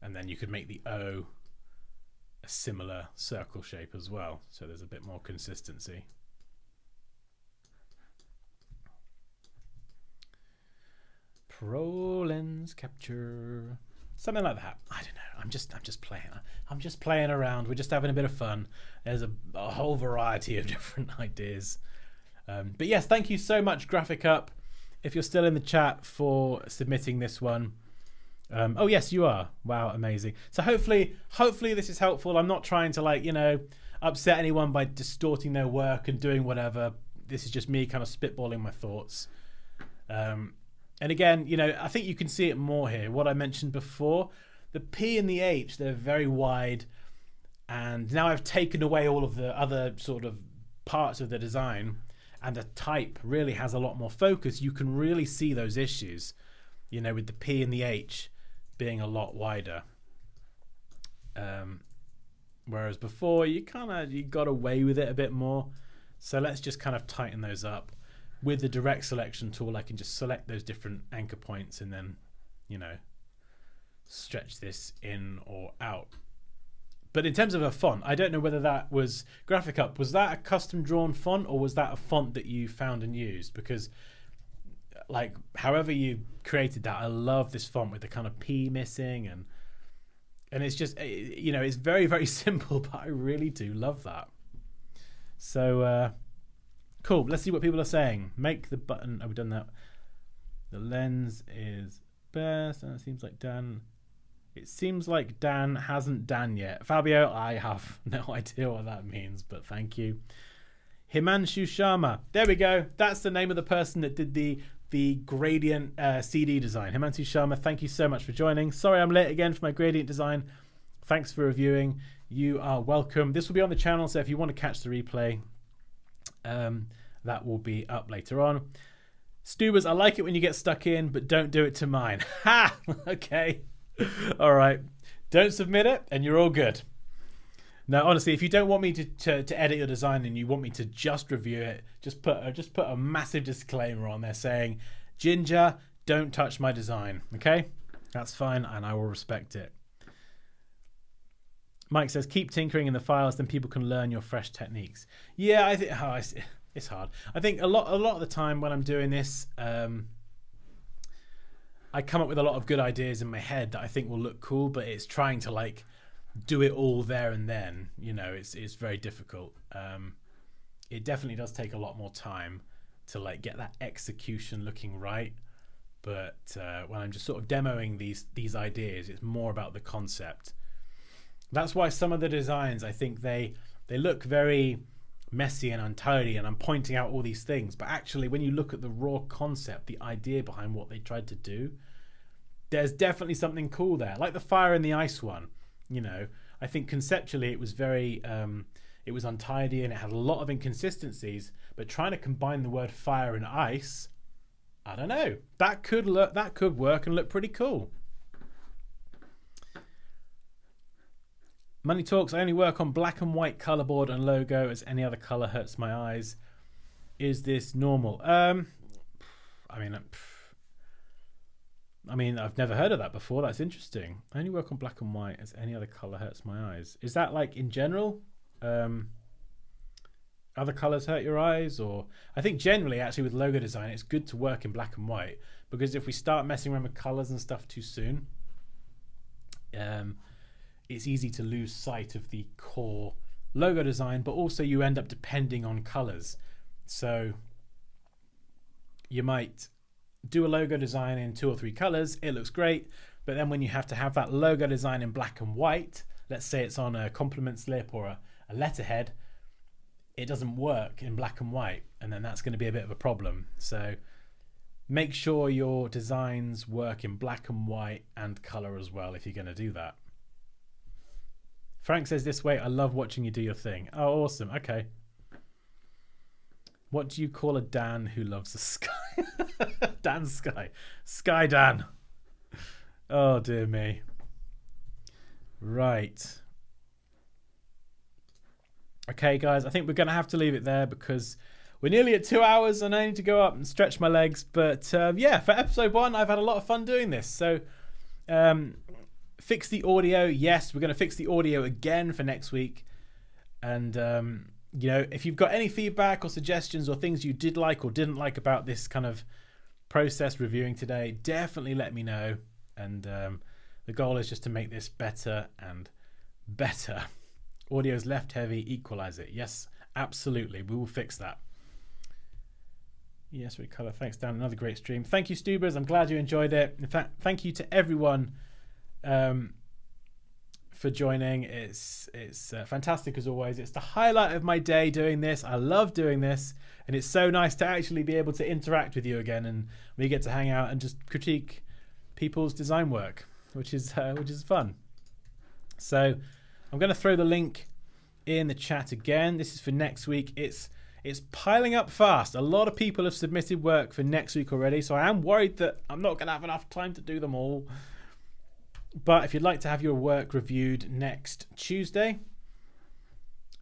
And then you could make the O a similar circle shape as well, so there's a bit more consistency. Pro lens capture, something like that. I don't know. I'm just playing. I'm just playing around. We're just having a bit of fun. There's a whole variety of different ideas. But yes, thank you so much, Graphic Up. If you're still in the chat, for submitting this one. Oh yes, you are. Wow, amazing. So hopefully this is helpful. I'm not trying to upset anyone by distorting their work and doing whatever. This is just me kind of spitballing my thoughts. And again, you know, I think you can see it more here. What I mentioned before, the P and the H, they're very wide. And now I've taken away all of the other sort of parts of the design, and the type really has a lot more focus. You can really see those issues, you know, with the P and the H being a lot wider. Whereas before you got away with it a bit more. So let's just kind of tighten those up. With the direct selection tool, I can just select those different anchor points and then, you know, stretch this in or out. But in terms of a font, I don't know whether that was Graphic Up. Was that a custom drawn font, or was that a font that you found and used? Because like however you created that, I love this font with the kind of P missing, and it's just, you know, it's very, very simple, but I really do love that. So cool. Let's see what people are saying. Make the button. Oh, we've done that. The lens is best, and it seems like Dan. It seems like Dan hasn't done yet. Fabio, I have no idea what that means, but thank you. Himanshu Sharma. There we go. That's the name of the person that did the gradient CD design. Himanshu Sharma, thank you so much for joining. Sorry I'm late again for my gradient design. Thanks for reviewing. You are welcome. This will be on the channel, so if you want to catch the replay, that will be up later on. Stubers, I like it when you get stuck in, but don't do it to mine. Ha! Okay. All right. Don't submit it, and you're all good. No, honestly, if you don't want me to edit your design and you want me to just review it, just put a massive disclaimer on there saying, Ginger, don't touch my design. Okay? That's fine, and I will respect it. Mike says, keep tinkering in the files, then people can learn your fresh techniques. Yeah, I think it's hard. I think a lot of the time when I'm doing this, I come up with a lot of good ideas in my head that I think will look cool, but it's trying to like do it all there and then, you know, it's very difficult. It definitely does take a lot more time to like get that execution looking right. But when I'm just sort of demoing these ideas, it's more about the concept. That's why some of the designs, I think they look very messy and untidy, and I'm pointing out all these things, but actually when you look at the raw concept, the idea behind what they tried to do, there's definitely something cool there. Like the fire and the ice one, you know, I think conceptually it was very it was untidy and it had a lot of inconsistencies, but trying to combine the word fire and ice, I don't know, that could work and look pretty cool. Money Talks, I only work on black and white colorboard and logo, as any other color hurts my eyes. Is this normal? I mean, I've never heard of that before. That's interesting. I only work on black and white, as any other color hurts my eyes. Is that like in general? Other colors hurt your eyes? Or I think generally actually with logo design, it's good to work in black and white, because if we start messing around with colors and stuff too soon, it's easy to lose sight of the core logo design, but also you end up depending on colors. So you might do a logo design in 2 or 3 colors, it looks great, but then when you have to have that logo design in black and white, let's say it's on a compliment slip or a letterhead, it doesn't work in black and white, and then that's going to be a bit of a problem. So make sure your designs work in black and white and color as well if you're going to do that. Frank says this way, I love watching you do your thing. Oh, awesome. Okay. What do you call a Dan who loves the sky? Dan Sky. Sky Dan. Oh, dear me. Right. Okay, guys, I think we're going to have to leave it there because we're nearly at 2 hours and I need to go up and stretch my legs. But yeah, for episode 1, I've had a lot of fun doing this. So fix the audio. Yes, we're going to fix the audio again for next week. And, you know, if you've got any feedback or suggestions or things you did like or didn't like about this kind of process reviewing today, definitely let me know. And the goal is just to make this better and better. Audio's left heavy, equalize it. Yes, absolutely. We will fix that. Yes, recolor. Thanks, Dan. Another great stream. Thank you, Stubers. I'm glad you enjoyed it. In fact, thank you to everyone for joining. It's fantastic as always. It's the highlight of my day doing this. I love doing this, and it's so nice to actually be able to interact with you again, and we get to hang out and just critique people's design work, which is fun. So I'm going to throw the link in the chat again. This is for next week. It's piling up fast. A lot of people have submitted work for next week already, so I am worried that I'm not going to have enough time to do them all. But if you'd like to have your work reviewed next Tuesday,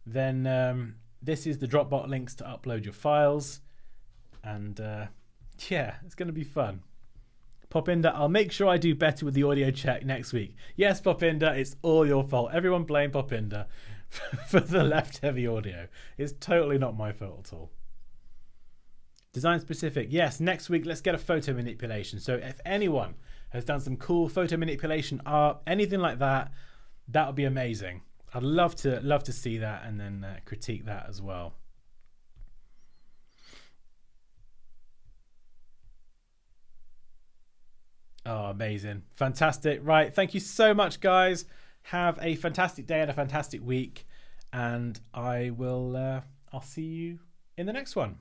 then this is the Dropbox links to upload your files. And yeah, it's going to be fun. Popinda, I'll make sure I do better with the audio check next week. Yes, Popinda, it's all your fault. Everyone blame Popinda for the left heavy audio. It's totally not my fault at all. Design specific. Yes, next week let's get a photo manipulation. So if anyone has done some cool photo manipulation art, anything like that, that would be amazing. I'd love to see that and then critique that as well. Oh, amazing. Fantastic. Right. Thank you so much, guys. Have a fantastic day and a fantastic week. And I'll see you in the next one.